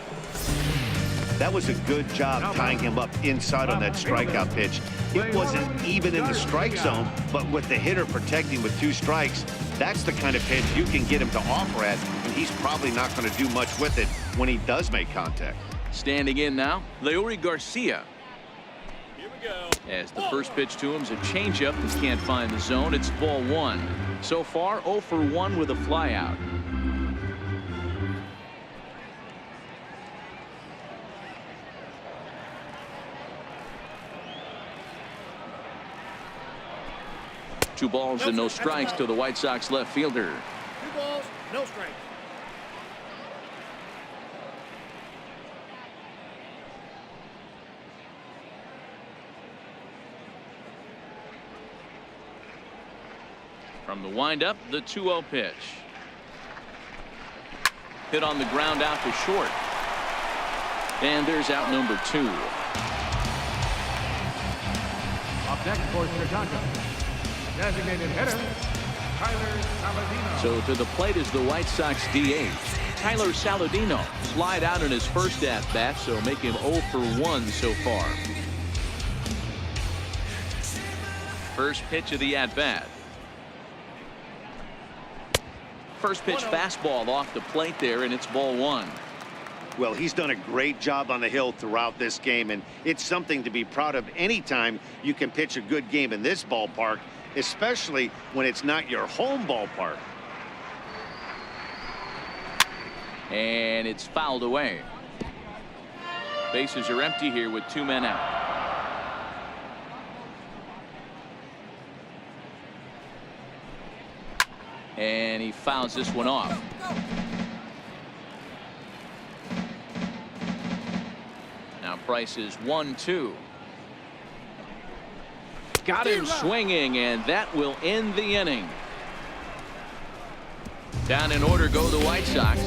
That was a good job tying him up inside on that strikeout pitch. It wasn't even in the strike zone, but with the hitter protecting with 2 strikes, that's the kind of pitch you can get him to offer at, and he's probably not going to do much with it when he does make contact. Standing in now, Leury Garcia. Here we go. As the first pitch to him is a changeup that can't find the zone. It's ball 1. So far 0 for 1 with a flyout. Two balls and no strikes to the White Sox left fielder. 2 balls, no strikes. From the windup, the 2-0 pitch. Hit on the ground out to short. And there's out number 2. Up next for Chicago, designated hitter, Tyler Saladino. So to the plate is the White Sox DH, Tyler Saladino. Slide out in his first at-bat, so make him 0 for 1 so far. First pitch of the at-bat. First pitch fastball off the plate there, and it's ball 1. Well, he's done a great job on the hill throughout this game, and it's something to be proud of anytime you can pitch a good game in this ballpark, especially when it's not your home ballpark. And it's fouled away. Bases are empty here with 2 men out. And he fouls this one off. Now Price is 1-2. Got him swinging, and that will end the inning. Down in order go the White Sox.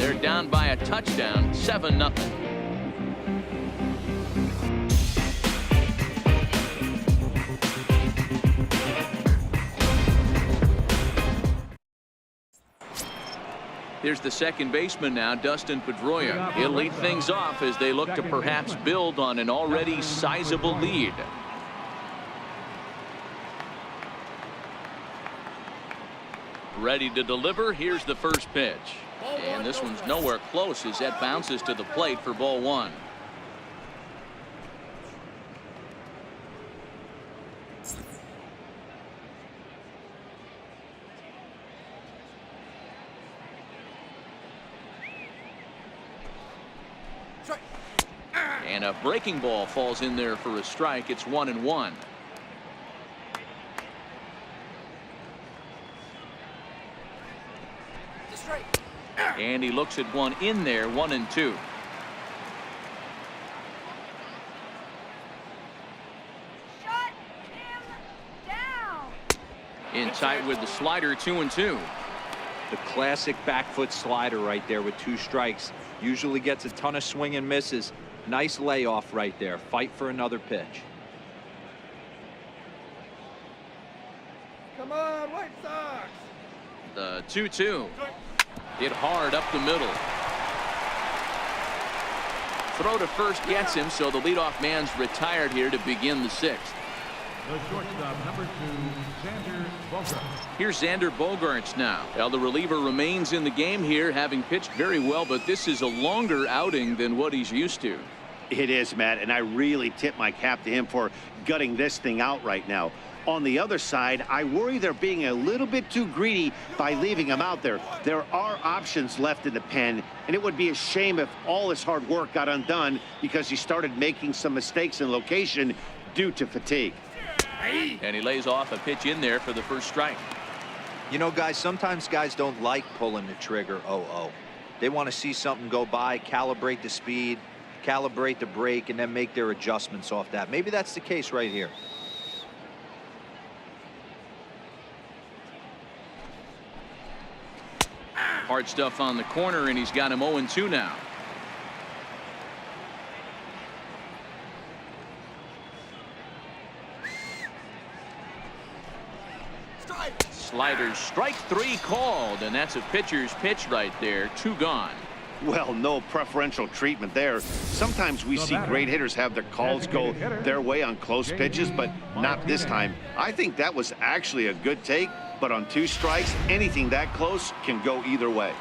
They're down by a touchdown, 7-0. Here's the second baseman now, Dustin Pedroia. He'll lead things off as they look to perhaps build on an already sizable lead. Ready to deliver. Here's the first pitch. And this one's nowhere close as that bounces to the plate for ball one. And a breaking ball falls in there for a strike. It's 1-1. And he looks at one in there, 1-2. Shut him down. In tight with the slider, 2-2. The classic back foot slider right there with 2 strikes. Usually gets a ton of swing and misses. Nice layoff right there. Fight for another pitch. Come on, White Sox. The 2-2. Hit hard up the middle. Throw to first gets him, so the leadoff man's retired here to begin the 6th. The shortstop, number 2, Xander Bogaerts. Here's Xander Bogaerts now. Well, the reliever remains in the game here, having pitched very well, but this is a longer outing than what he's used to. It is, Matt, and I really tip my cap to him for gutting this thing out right now. On the other side, I worry they're being a little bit too greedy by leaving him out there. There are options left in the pen, and it would be a shame if all his hard work got undone because he started making some mistakes in location due to fatigue. And he lays off a pitch in there for the first strike. You know, guys, sometimes guys don't like pulling the trigger 0-0. They want to see something go by, calibrate the speed, calibrate the break, and then make their adjustments off that. Maybe that's the case right here. Hard stuff on the corner, and he's got him 0-2 now. Sliders, strike 3 called, and that's a pitcher's pitch right there. 2 gone. Well, no preferential treatment there. Sometimes we see great hitters have their calls go their way on close pitches, but not this time. I think that was actually a good take, but on 2 strikes, anything that close can go either way.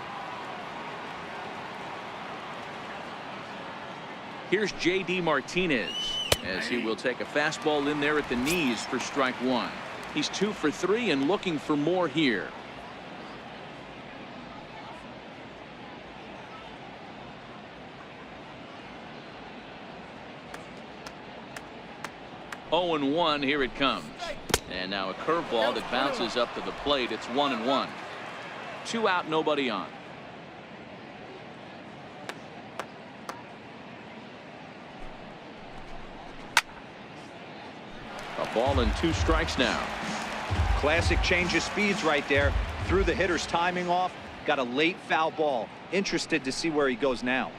Here's J.D. Martinez as he will take a fastball in there at the knees for strike 1. He's 2 for 3 and looking for more here. Oh, and 1, here it comes. And now a curveball that bounces up to the plate. It's 1-1. 2 out, nobody on. A ball and 2 strikes now. Classic change of speeds right there. Threw the hitter's timing off. Got a late foul ball. Interested to see where he goes now.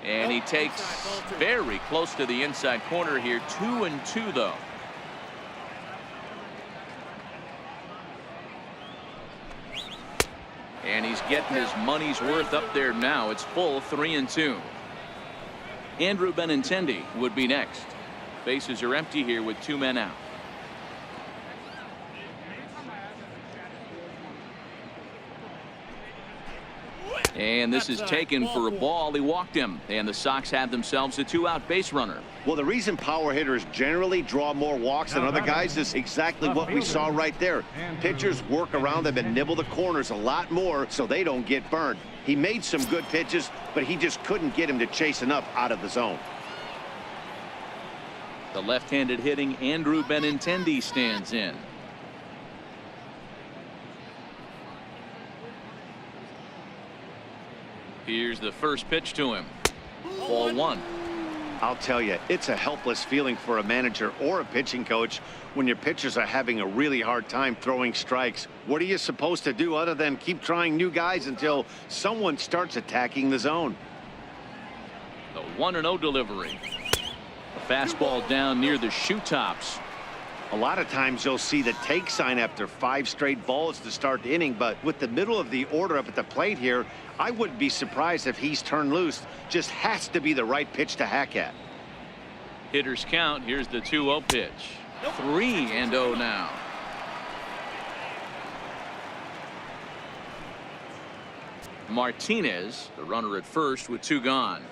And he takes very close to the inside corner here. 2-2 though. And he's getting his money's worth up there now. It's full 3-2. Andrew Benintendi would be next. Bases are empty here with 2 men out. And this is taken for a ball. He walked him, and the Sox have themselves a 2-out base runner. Well, the reason power hitters generally draw more walks than other guys is exactly what we saw right there. Pitchers work around them and nibble the corners a lot more so they don't get burned. He made some good pitches, but he just couldn't get him to chase enough out of the zone. The left-handed hitting Andrew Benintendi stands in. Here's the first pitch to him. Ball 1. I'll tell you, it's a helpless feeling for a manager or a pitching coach when your pitchers are having a really hard time throwing strikes. What are you supposed to do other than keep trying new guys until someone starts attacking the zone? The 1-0 delivery. A fastball down near the shoe tops. A lot of times you'll see the take sign after 5 straight balls to start the inning, but with the middle of the order up at the plate here, I wouldn't be surprised if he's turned loose. Just has to be the right pitch to hack at. Hitters count. Here's the 2-0 pitch. 3-0 now. Martinez, the runner at first with 2 gone.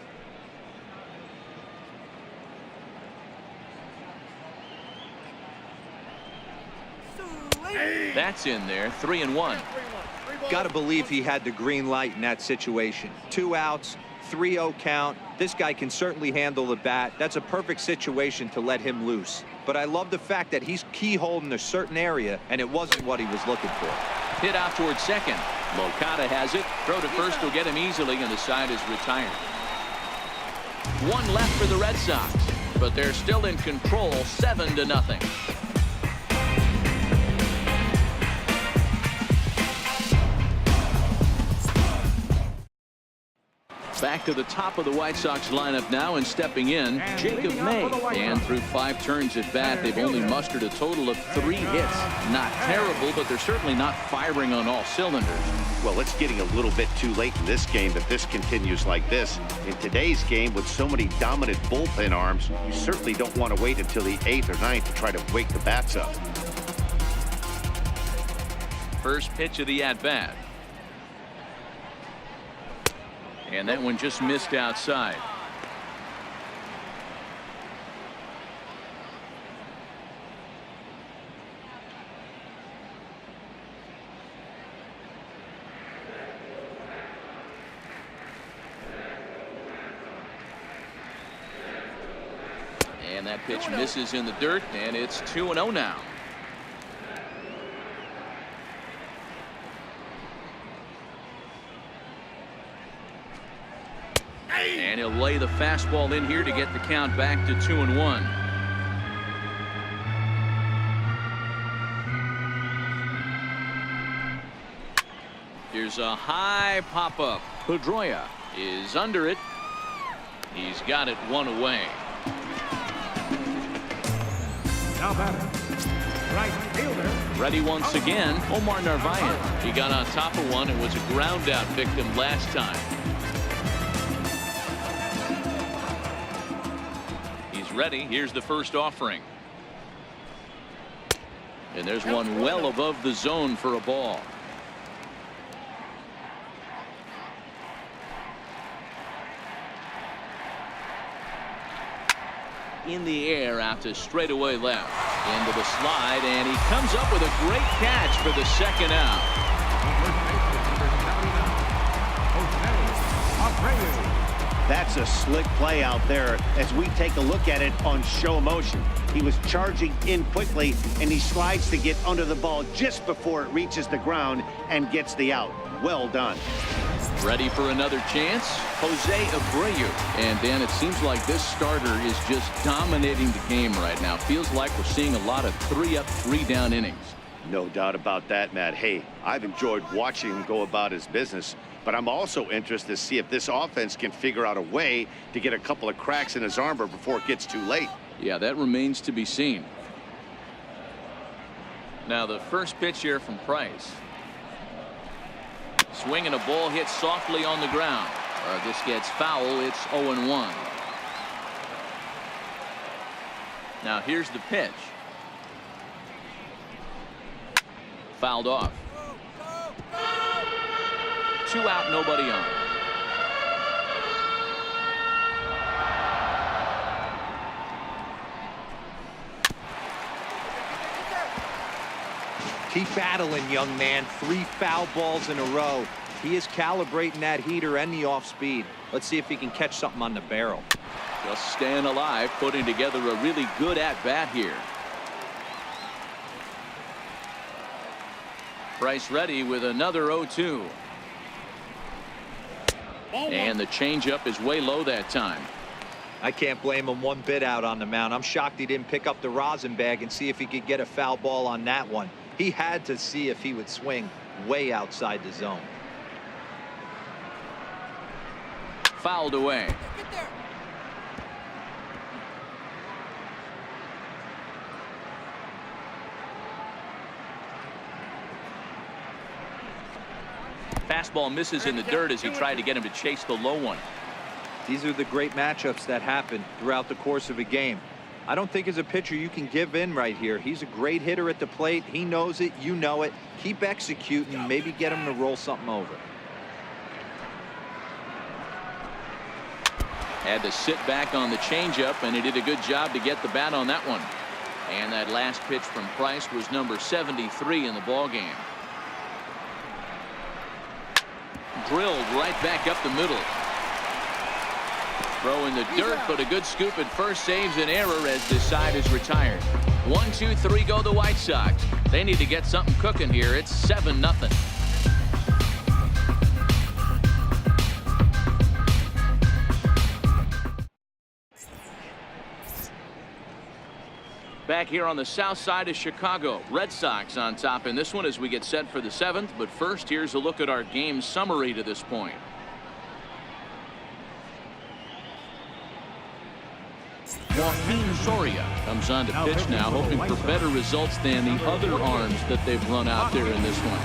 That's in there. 3-1. Got to believe he had the green light in that situation. 2 outs, 3-0 count. This guy can certainly handle the bat. That's a perfect situation to let him loose. But I love the fact that he's keyholed in a certain area, and it wasn't what he was looking for. Hit out towards second. Locata has it. Throw to first will get him easily, and the side is retired. 1 left for the Red Sox, but they're still in control, 7-0. Back to the top of the White Sox lineup now, and stepping in, Jacob May. And through 5 turns at bat, they've only mustered a total of 3 hits. Not terrible, but they're certainly not firing on all cylinders. Well, it's getting a little bit too late in this game if this continues like this. In today's game, with so many dominant bullpen arms, you certainly don't want to wait until the 8th or 9th to try to wake the bats up. First pitch of the at-bat. And that one just missed outside. And that pitch misses in the dirt, and it's 2-0 now. And he'll lay the fastball in here to get the count back to 2-1. Here's a high pop-up. Pedroia is under it. He's got it 1 away. Now batting, right fielder. Ready once again, Omar Narvaez. He got on top of one and was a ground out victim last time. Ready. Here's the first offering. And there's one well above the zone for a ball. In the air out to straightaway left. Into the slide, and he comes up with a great catch for the second out. That's a slick play out there as we take a look at it on show motion. He was charging in quickly, and he slides to get under the ball just before it reaches the ground and gets the out. Well done. Ready for another chance? Jose Abreu. And Dan, it seems like this starter is just dominating the game right now. Feels like we're seeing a lot of 3-up, 3-down innings. No doubt about that, Matt. Hey, I've enjoyed watching him go about his business, but I'm also interested to see if this offense can figure out a way to get a couple of cracks in his armor before it gets too late. Yeah, that remains to be seen. Now the first pitch here from Price. Swing and a ball hit softly on the ground. This gets foul. It's 0-1. Now here's the pitch. Fouled off. 2 out, nobody on. Keep battling, young man. 3 foul balls in a row. He is calibrating that heater and the off speed. Let's see if he can catch something on the barrel. Just staying alive, putting together a really good at-bat here. Price ready with another 0-2. And the changeup is way low that time. I can't blame him one bit out on the mound. I'm shocked he didn't pick up the rosin bag and see if he could get a foul ball on that one. He had to see if he would swing way outside the zone. Fouled away. Get there. Fastball misses in the dirt as he tried to get him to chase the low one. These are the great matchups that happen throughout the course of a game. I don't think as a pitcher you can give in right here. He's a great hitter at the plate. He knows it. You know it. Keep executing. Maybe get him to roll something over. Had to sit back on the changeup, and he did a good job to get the bat on that one. And that last pitch from Price was number 73 in the ballgame. Drilled right back up the middle. Throw in the dirt, but a good scoop at first saves an error as this side is retired. 1, 2, 3 go the White Sox. They need to get something cooking here. It's 7-0. Back here on the south side of Chicago, Red Sox on top in this one as we get set for the 7th. But first, here's a look at our game summary to this point. Joaquin Soria comes on to pitch now, hoping for better results than the other arms that they've run out there in this one.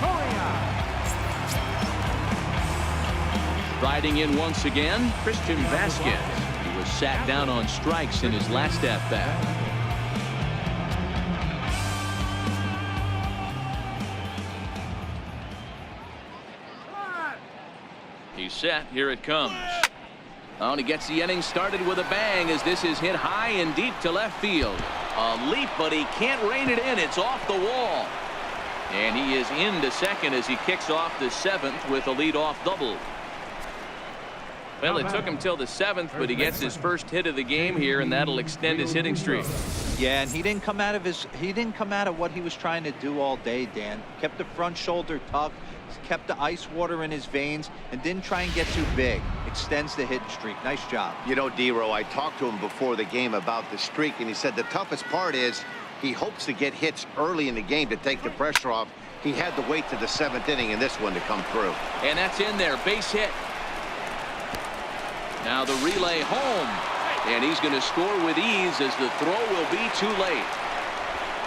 Riding in once again, Christian Vasquez. He was sat down on strikes in his last at-bat. He's set. Here it comes. Oh, and he gets the inning started with a bang as this is hit high and deep to left field. A leap, but he can't rein it in. It's off the wall. And he is into second as he kicks off the 7th with a leadoff double. Well, it took him till the 7th, but he gets his first hit of the game here, and that'll extend his hitting streak. Yeah, and he didn't come out of what he was trying to do all day, Dan. Kept the front shoulder tucked, kept the ice water in his veins, and didn't try and get too big. Extends the hitting streak. Nice job. You know, D-Row, I talked to him before the game about the streak, and he said the toughest part is he hopes to get hits early in the game to take the pressure off. He had to wait to the 7th inning in this one to come through. And that's in there. Base hit. Now the relay home. And he's going to score with ease as the throw will be too late.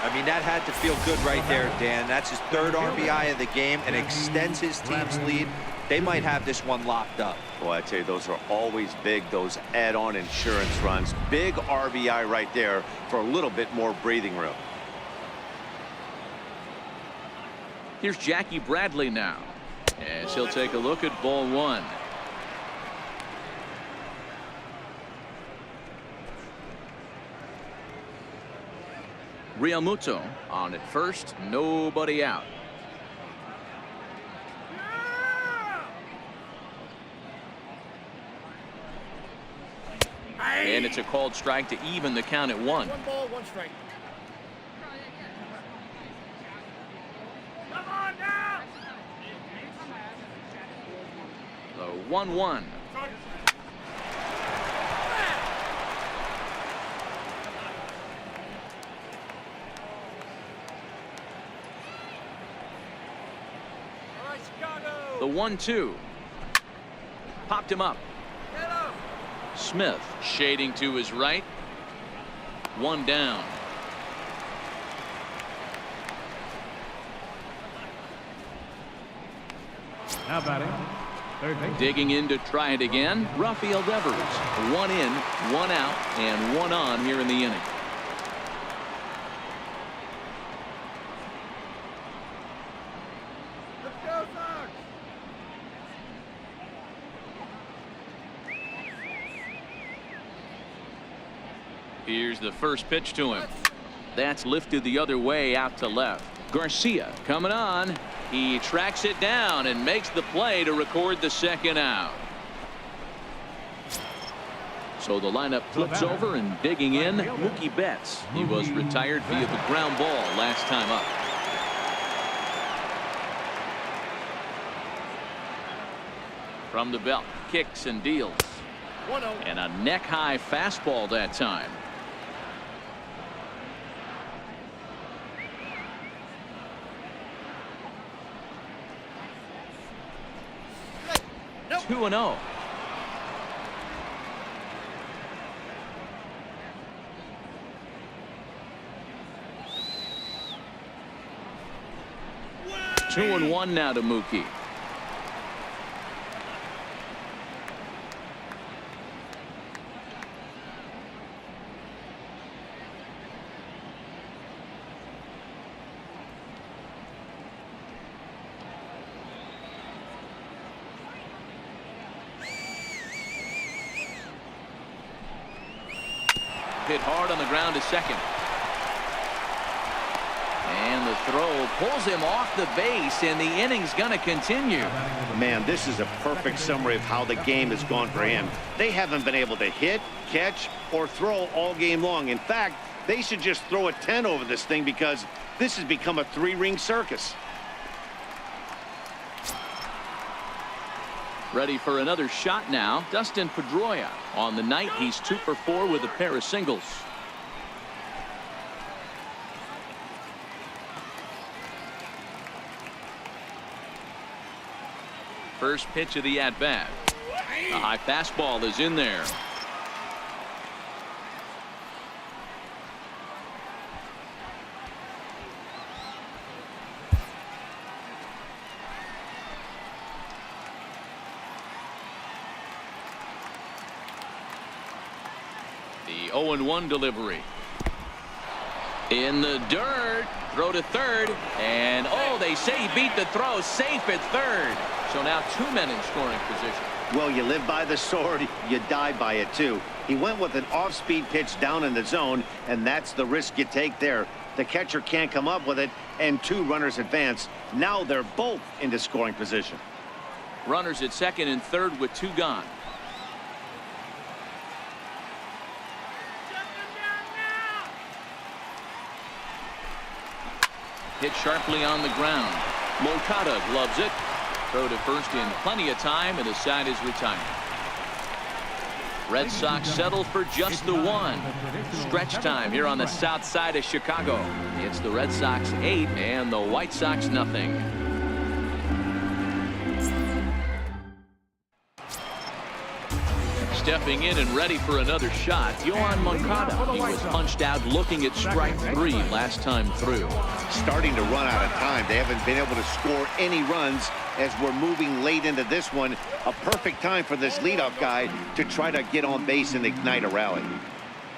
I mean, that had to feel good right there, Dan. That's his 3rd RBI of the game and extends his team's lead. They might have this one locked up. Boy, I tell you, those are always big, those add-on insurance runs. Big RBI right there for a little bit more breathing room. Here's Jackie Bradley now, as he'll take a look at ball 1. Realmuto on at first, nobody out. And it's a called strike to even the count at 1. 1 ball, 1 strike. Come on now. The 1-1. The 1-2. Popped him up. Smith shading to his right. 1 down. Now batting, third base. Digging in to try it again. Rafael Devers. 1 in, 1 out, and 1 on here in the inning. Let's go, Sox. Here's the first pitch to him. That's lifted the other way out to left. Garcia coming on. He tracks it down and makes the play to record the 2nd out. So the lineup flips over, and digging in, Mookie Betts. He was retired via the ground ball last time up. From the belt, kicks and deals. And a neck-high fastball that time. Nope. 2-0. Two and one now to Mookie. Hit hard on the ground to second. And the throw pulls him off the base, and the inning's going to continue. Man, this is a perfect summary of how the game has gone for him. They haven't been able to hit, catch, or throw all game long. In fact, they should just throw a 10 over this thing because this has become a three-ring circus. Ready for another shot now. Dustin Pedroia. On the night, he's 2 for 4 with a pair of singles. First pitch of the at-bat. A high fastball is in there. The 0-1 delivery. In the dirt. Throw to third. And, oh, they say he beat the throw. Safe at third. So now 2 men in scoring position. Well, you live by the sword, you die by it, too. He went with an off-speed pitch down in the zone, and that's the risk you take there. The catcher can't come up with it, and 2 runners advance. Now they're both into scoring position. Runners at second and third with 2 gone. Hit sharply on the ground. Moncada gloves it. Throw to first in plenty of time, and the side is retired. Red Sox settle for just the 1. Stretch time here on the south side of Chicago. It's the Red Sox 8 and the White Sox nothing. Stepping in and ready for another shot, Yoan Moncada. He was punched out looking at strike 3 last time through. Starting to run out of time. They haven't been able to score any runs as we're moving late into this one. A perfect time for this leadoff guy to try to get on base and ignite a rally.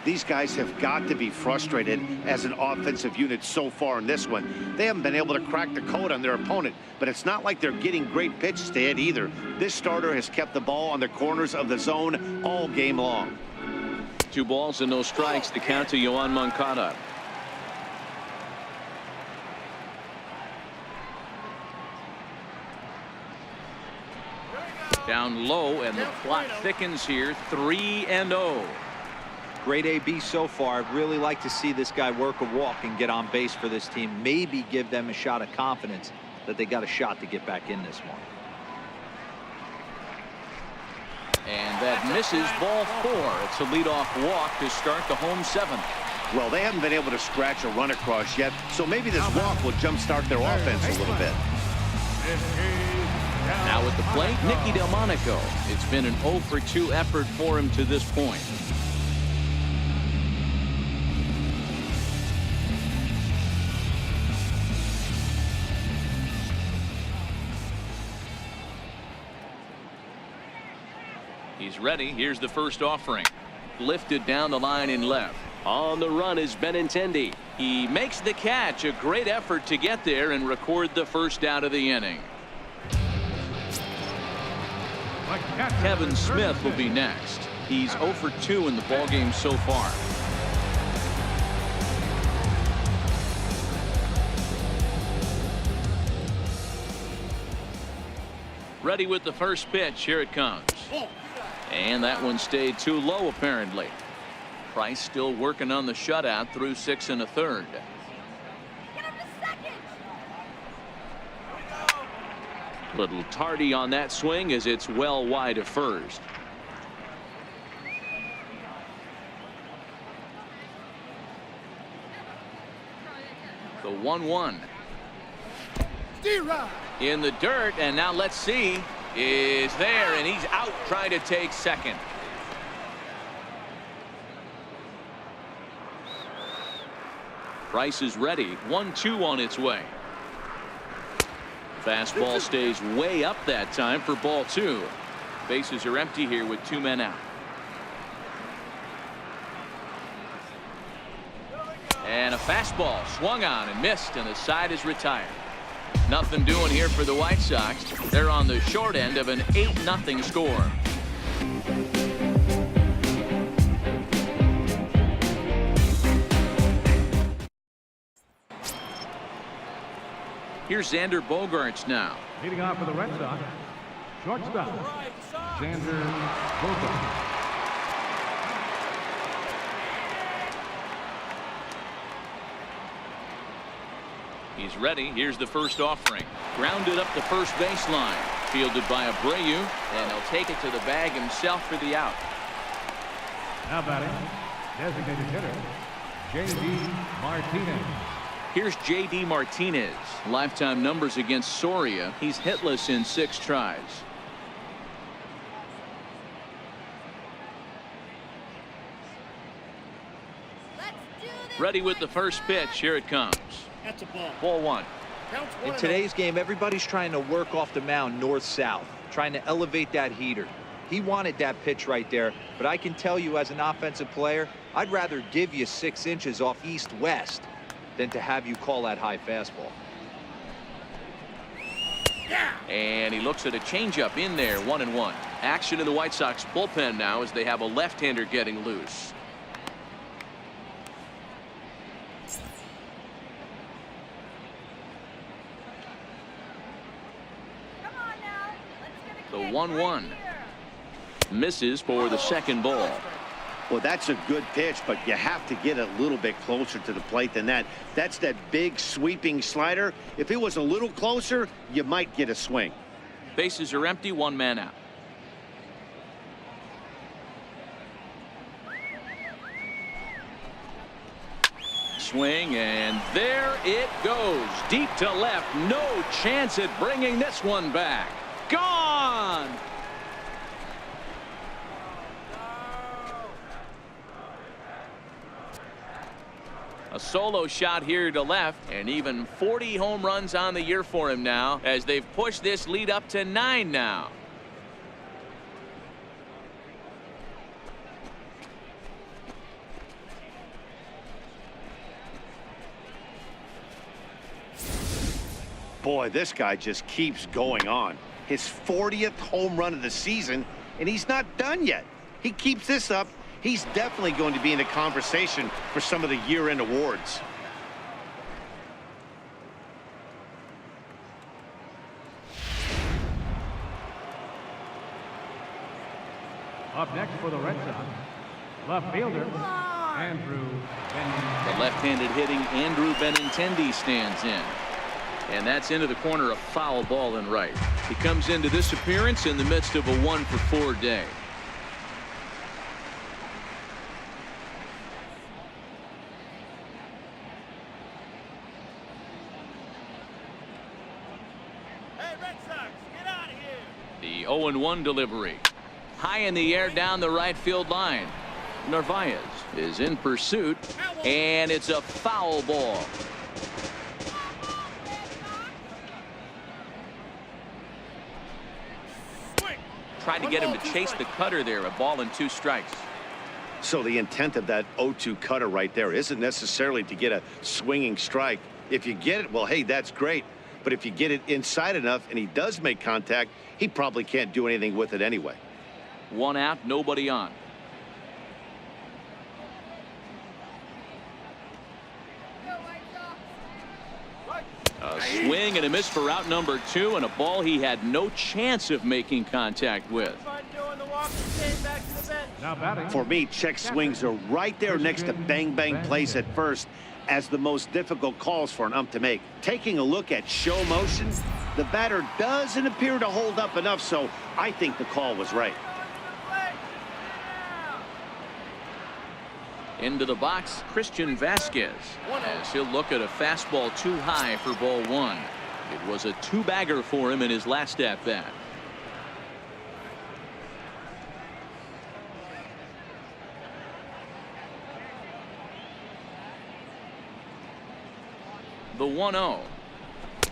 These guys have got to be frustrated as an offensive unit so far in this one. They haven't been able to crack the code on their opponent, but it's not like they're getting great pitches to hit either. This starter has kept the ball on the corners of the zone all game long. 2 balls and no strikes to count to Yoan Moncada. Down low, and the clock thickens here. 3-0. Great AB so far. I'd really like to see this guy work a walk and get on base for this team. Maybe give them a shot of confidence that they got a shot to get back in this one. And that misses, ball 4. It's a leadoff walk to start the home 7th. Well, they haven't been able to scratch a run across yet, so maybe this walk will jumpstart their offense a little bit. Now at the plate, Nicky Delmonico. It's been an 0 for 2 effort for him to this point. He's ready. Here's the first offering. Lifted down the line in left. On the run is Benintendi. He makes the catch. A great effort to get there and record the first out of the inning. Kevin Smith will be next. He's 0 for 2 in the ballgame so far. Ready with the first pitch. Here it comes. And that one stayed too low, apparently. Price still working on the shutout through 6 1/3. Little tardy on that swing as it's well wide of first. 1-1. In the dirt, and now let's see. Is there, and he's out trying to take second. Price is ready. 1-2 on its way. Fastball stays way up that time for ball 2. Bases are empty here with 2 men out. And a fastball swung on and missed, and the side is retired. Nothing doing here for the White Sox. They're on the short end of an 8-0 score. Here's Xander Bogaerts now. Leading off for the Red Sox, shortstop, Xander Bogaerts. He's ready. Here's the first offering. Grounded up the first baseline. Fielded by Abreu, and he'll take it to the bag himself for the out. Now batting, designated hitter, J.D. Martinez. Here's J.D. Martinez. Lifetime numbers against Soria. He's hitless in 6 tries. Ready with the first pitch. Here it comes. That's a ball. Ball 1. In today's game, everybody's trying to work off the mound north-south, trying to elevate that heater. He wanted that pitch right there, but I can tell you as an offensive player, I'd rather give you 6 inches off east-west than to have you call that high fastball. And he looks at a changeup in there. 1-1. Action in the White Sox bullpen now as they have a left-hander getting loose. The 1-1 misses for the second ball. Well, that's a good pitch, but you have to get a little bit closer to the plate than that. That's that big sweeping slider. If it was a little closer, you might get a swing. Bases are empty. 1 man out. Swing, and there it goes. Deep to left. No chance at bringing this one back. Gone. A solo shot here to left, and even 40 home runs on the year for him now as they've pushed this lead up to 9 now. Boy, this guy just keeps going on. His 40th home run of the season, and he's not done yet. He keeps this up, he's definitely going to be in the conversation for some of the year-end awards. Up next for the Red Sox, left fielder, Andrew Benintendi. The left-handed hitting Andrew Benintendi stands in. And that's into the corner, a foul ball in right. He comes into this appearance in the midst of a 1-for-4 day. Hey, Red Sox, get out of here. The 0-1 delivery. High in the air down the right field line. Narvaez is in pursuit, and it's a foul ball. Tried to get him to chase the cutter there. A ball and 2 strikes. So the intent of that 0-2 cutter right there isn't necessarily to get a swinging strike. If you get it, well, hey, that's great. But if you get it inside enough and he does make contact, he probably can't do anything with it anyway. 1 out, nobody on. A swing and a miss for out number 2, and a ball he had no chance of making contact with. Now batting. For me, check swings are right there next to bang-bang plays at first as the most difficult calls for an ump to make. Taking a look at show motion, the batter doesn't appear to hold up enough, so I think the call was right. Into the box, Christian Vasquez, as he'll look at a fastball too high for ball one. It was a two-bagger for him in his last at-bat. The 1-0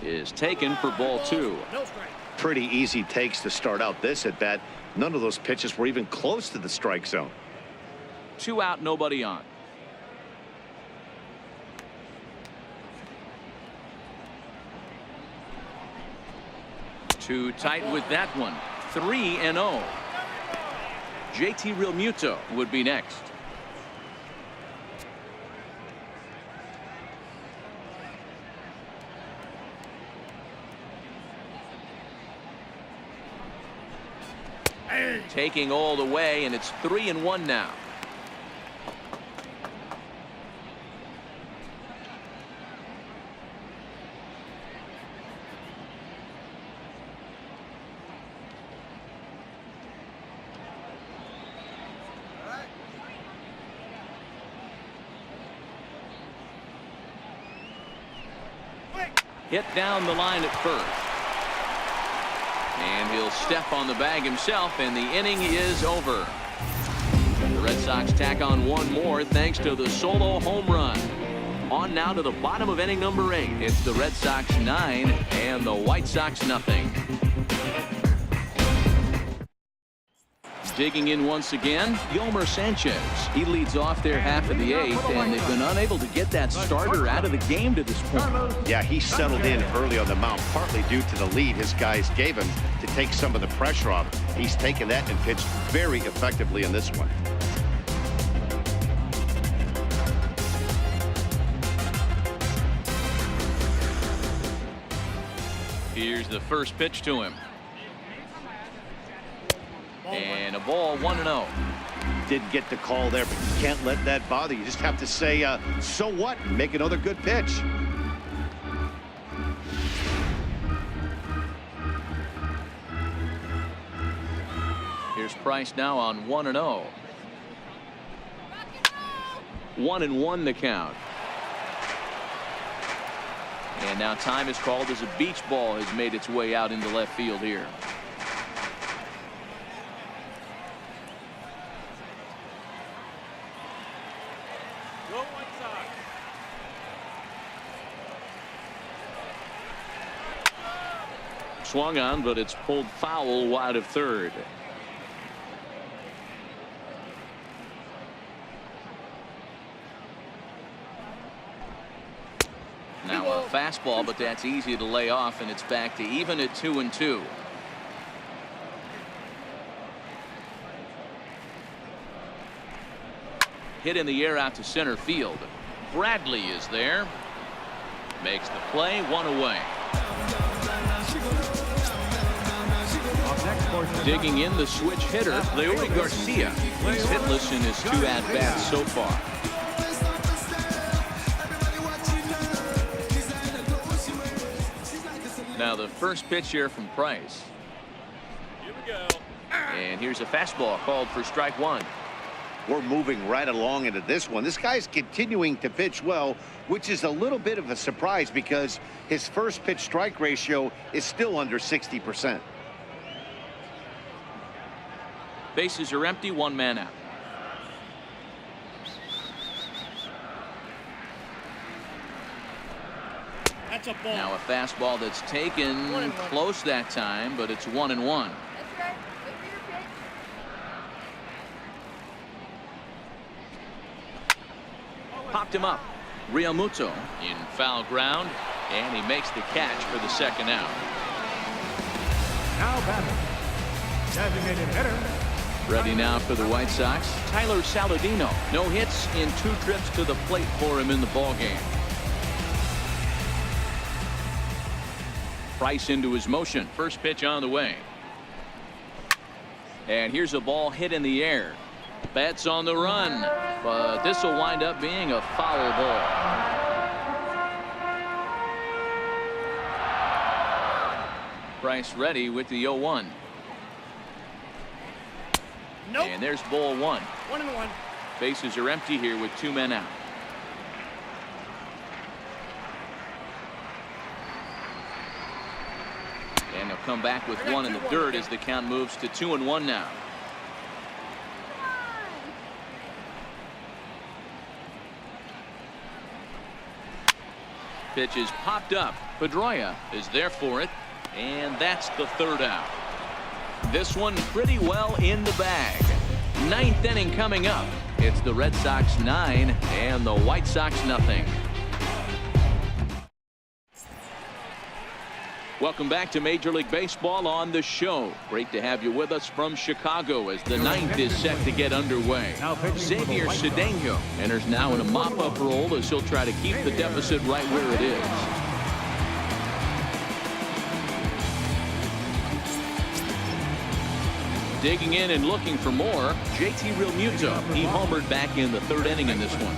is taken for ball two. Pretty easy takes to start out this at bat. None of those pitches were even close to the strike zone. 2 out, nobody on. Too tight with that one. 3-0. JT Realmuto would be next. Taking all the way, and it's 3-1 now. Hit down the line at first. And he'll step on the bag himself, and the inning is over. The Red Sox tack on one more thanks to the solo home run. On now to the bottom of inning number 8. It's the Red Sox 9 and the White Sox nothing. Digging in once again, Yolmer Sanchez. He leads off their half of the 8th, and they've been unable to get that starter out of the game to this point. Yeah, he settled in early on the mound, partly due to the lead his guys gave him to take some of the pressure off. He's taken that and pitched very effectively in this one. Here's the first pitch to him. And a ball, 1-0. Didn't get the call there, but you can't let that bother you. You just have to say, so what? Make another good pitch. Here's Price now on 1-0. 1-1 the count. And now time is called as a beach ball has made its way out into left field here. Swung on, but it's pulled foul wide of third. Now a fastball, but that's easy to lay off, and it's back to even at 2-2. Hit in the air out to center field. Bradley is there. Makes the play, 1 away. Digging in the switch hitter, Leury Garcia. He's hitless in his 2 at-bats so far. Now the first pitch here from Price. Here we go. And here's a fastball called for strike 1. We're moving right along into this one. This guy's continuing to pitch well, which is a little bit of a surprise because his first pitch strike ratio is still under 60%. Bases are empty, 1 man out. That's a ball. Now a fastball that's taken close that time, but it's 1-1. That's right. Wait for your pitch. Popped him up. Realmuto in foul ground, and he makes the catch for the second out. Now batting, designated hitter. Ready now for the White Sox, Tyler Saladino. No hits in 2 trips to the plate for him in the ballgame. Price into his motion. First pitch on the way. And here's a ball hit in the air. Bats on the run, but this will wind up being a foul ball. Price ready with the 0-1. Nope. And there's ball 1. 1-1. Bases are empty here with 2 men out. And they'll come back with 1 in the dirt as the count moves to 2-1 now. Pitch is popped up. Pedroia is there for it, and that's the 3rd out. This one pretty well in the bag. 9th inning coming up. It's the Red Sox 9 and the White Sox nothing. Welcome back to Major League Baseball on the show. Great to have you with us from Chicago as the 9th is set to get underway. Xavier Cedeno enters now in a mop-up role as he'll try to keep the deficit right where it is. Digging in and looking for more, JT Realmuto. He homered back in the 3rd inning in this one.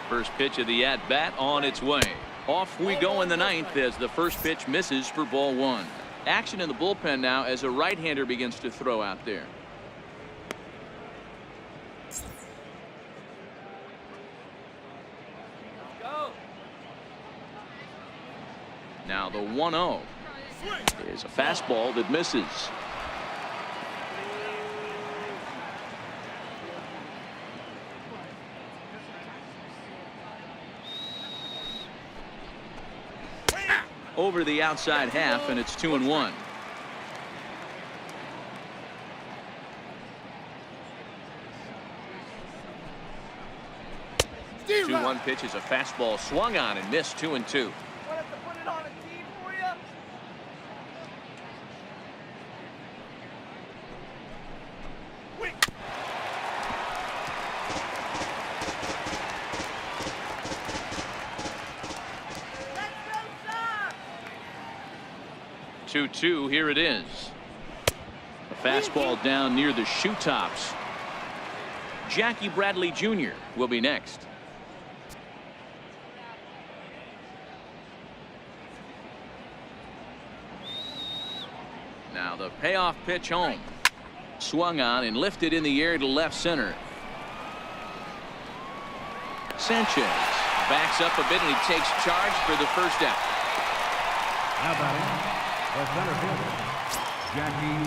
First pitch of the at-bat on its way. Off we go in the 9th as the first pitch misses for ball 1. Action in the bullpen now as a right-hander begins to throw out there. Now the 1-0 is a fastball that misses. Over the outside half, and it's 2-1. 2-1 pitch is a fastball swung on and missed. 2-2. Here it is. A fastball down near the shoe tops. Jackie Bradley Jr. will be next. Now the payoff pitch home. Swung on and lifted in the air to left center. Sanchez backs up a bit and he takes charge for the first out. How about it? The center fielder, Jackie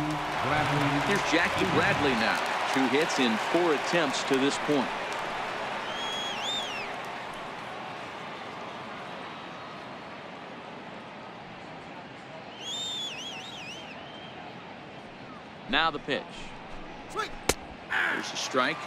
Bradley. Here's Jackie Bradley now. 2 hits in 4 attempts to this point. Now the pitch. There's a strike.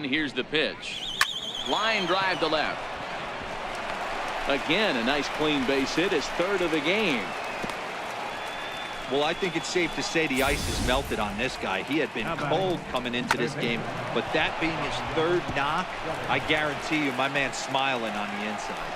Here's the pitch. Line drive to left. Again, a nice clean base hit, his 3rd of the game. Well, I think it's safe to say the ice has melted on this guy. He had been cold coming into this game, but that being his 3rd knock, I guarantee you my man's smiling on the inside.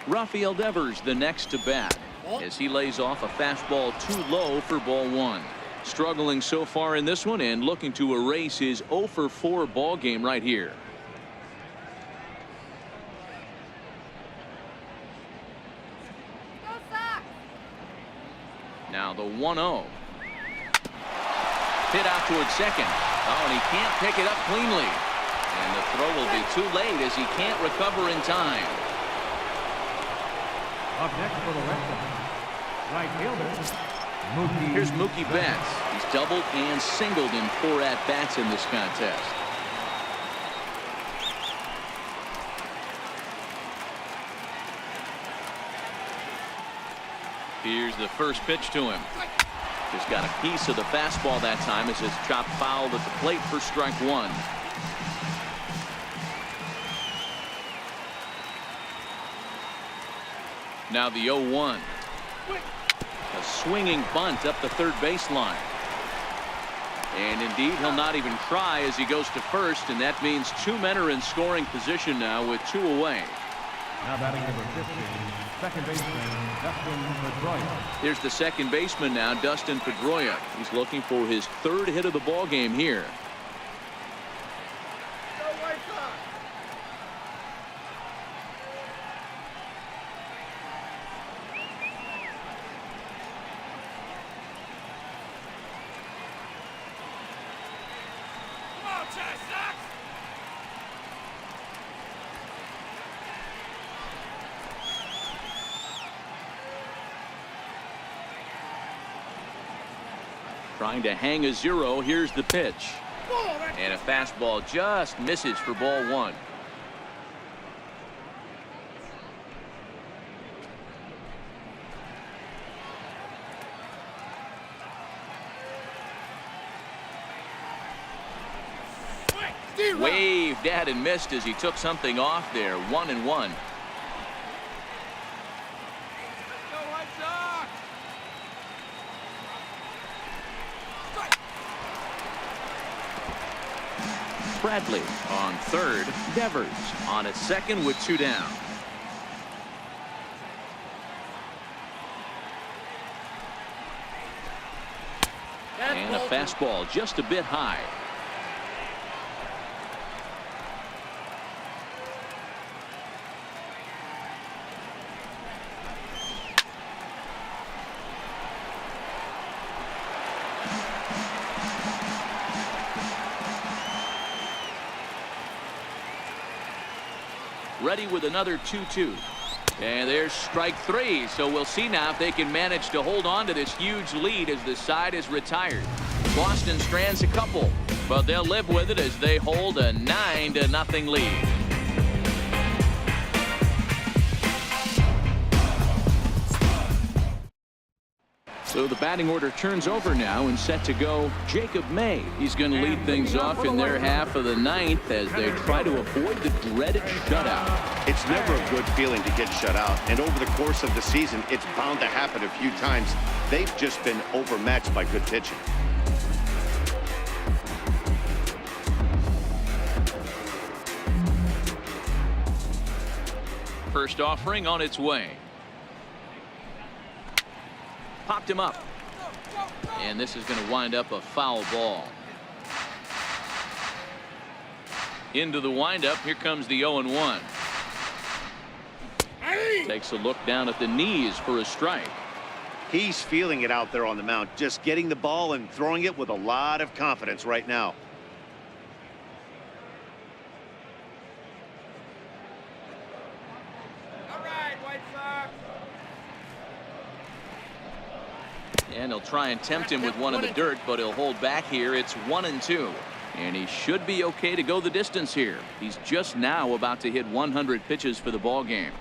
Rafael Devers the next to bat as he lays off a fastball too low for ball 1. Struggling so far in this one and looking to erase his 0 for 4 ball game right here. Now the 1-0. Hit out towards second. Oh, and he can't pick it up cleanly. And the throw will be too late as he can't recover in time. Up next for the Red Sox, right fielder, Mookie. Here's Mookie Betts. He's doubled and singled in 4 at-bats in this contest. Here's the first pitch to him. Just got a piece of the fastball that time as it's chopped foul at the plate for strike 1. Now the 0-1. swinging bunt up the third baseline. And indeed, he'll not even try as he goes to first, and that means 2 men are in scoring position now with 2 away. Now batting number 15, second baseman, Dustin Pedroia. Here's the second baseman now, Dustin Pedroia. He's looking for his 3rd hit of the ball game here. Go White Sox. Come on, Chase Sox. Trying to hang a 0. Here's the pitch. And a fastball just misses for ball 1. Waved at and missed as he took something off there. 1-1. Go White Sox. Bradley on third. Devers on at second with 2 down. And a fastball just a bit high. Ready with another 2-2. And there's strike 3. So we'll see now if they can manage to hold on to this huge lead as the side is retired. Boston strands a couple, but they'll live with it as they hold a 9-0 lead. So the batting order turns over now and set to go Jacob May. He's going to lead things off in their half of the 9th as they try to avoid the dreaded shutout. It's never a good feeling to get shut out, and over the course of the season, it's bound to happen a few times. They've just been overmatched by good pitching. First offering on its way. Popped him up. And this is going to wind up a foul ball. Into the windup. Here comes the 0-1. Takes a look down at the knees for a strike. He's feeling it out there on the mound, just getting the ball and throwing it with a lot of confidence right now. All right, White Sox. And he'll try and tempt him with one in the dirt, but he'll hold back here. It's 1-2. And he should be okay to go the distance here. He's just now about to hit 100 pitches for the ball game.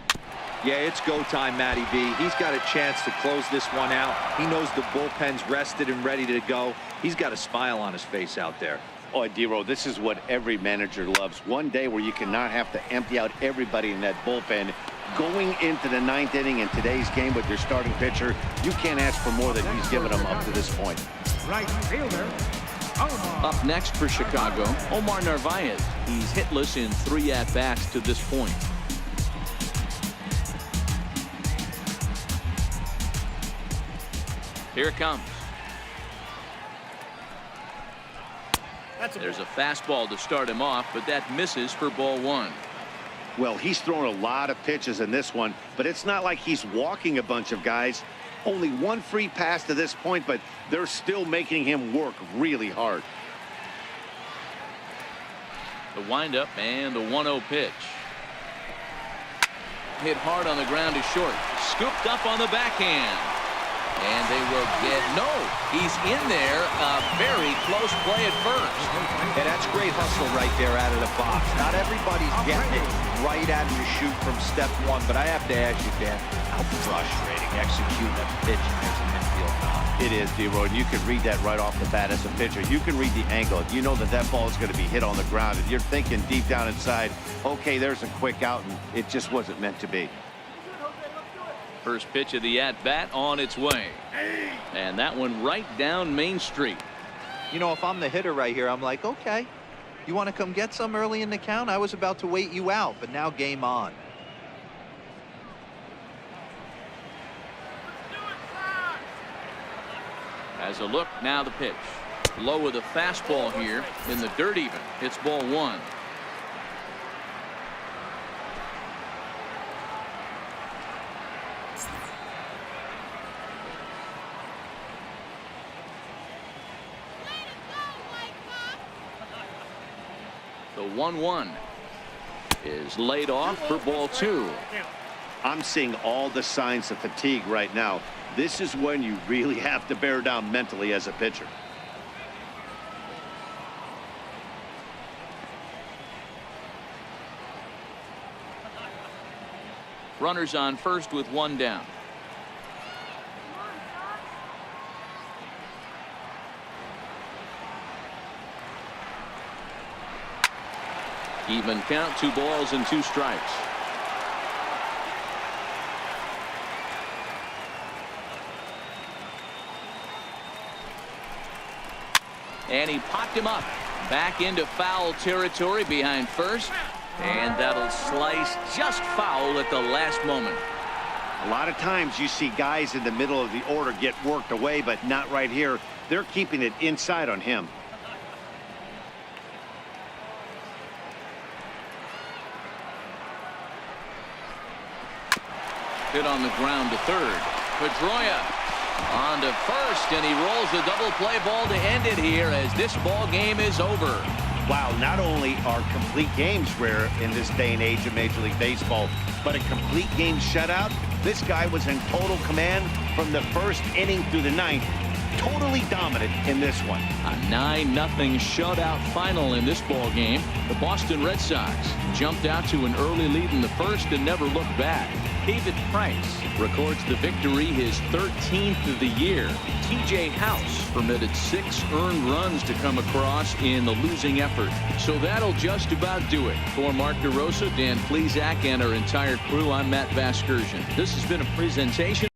Yeah, it's go time, Matty V. He's got a chance to close this one out. He knows the bullpen's rested and ready to go. He's got a smile on his face out there. Oh, D-Row, this is what every manager loves. One day where you cannot have to empty out everybody in that bullpen. Going into the 9th inning in today's game with your starting pitcher, you can't ask for more than he's given them up to this point. Right fielder, Omar. Up next for Chicago, Omar Narvaez. He's hitless in 3 at-bats to this point. Here it comes. There's a fastball to start him off, but that misses for ball 1. Well, he's thrown a lot of pitches in this one, but it's not like he's walking a bunch of guys. Only 1 free pass to this point, but they're still making him work really hard. The windup and the 1-0 pitch. Hit hard on the ground to short. Scooped up on the backhand. And they will get no. He's in there. A very close play at first. And that's great hustle right there out of the box. Not everybody's getting it right out of the chute from step 1, but I have to ask you, Dan, how frustrating executing a pitch as an infield knock. It is, D-Roy. You can read that right off the bat as a pitcher. You can read the angle. You know that that ball is going to be hit on the ground, and you're thinking deep down inside, okay, there's a quick out, and it just wasn't meant to be. First pitch of the at-bat on its way. And that one right down Main Street. You know, if I'm the hitter right here, I'm like, okay, you want to come get some early in the count? I was about to wait you out, but now game on. As a look, now the pitch. Low with a fastball here in the dirt even. It's ball one. The 1-1 is laid off for ball two. I'm seeing all the signs of fatigue right now. This is when you really have to bear down mentally as a pitcher. Runners on first with one down. Even count, 2 balls and 2 strikes. And he popped him up back into foul territory behind first, and that'll slice just foul at the last moment. A lot of times you see guys in the middle of the order get worked away, but not right here. They're keeping it inside on him. Hit on the ground to third. Pedroia on to first, and he rolls the double play ball to end it here as this ball game is over. Wow, not only are complete games rare in this day and age of Major League Baseball, but a complete game shutout. This guy was in total command from the first inning through the ninth. Totally dominant in this one. A 9-0 shutout final in this ball game. The Boston Red Sox jumped out to an early lead in the first and never looked back. David Price records the victory, his 13th of the year. TJ House permitted 6 earned runs to come across in the losing effort. So that'll just about do it. For Mark DeRosa, Dan Plesac, and our entire crew, I'm Matt Vasgersian. This has been a presentation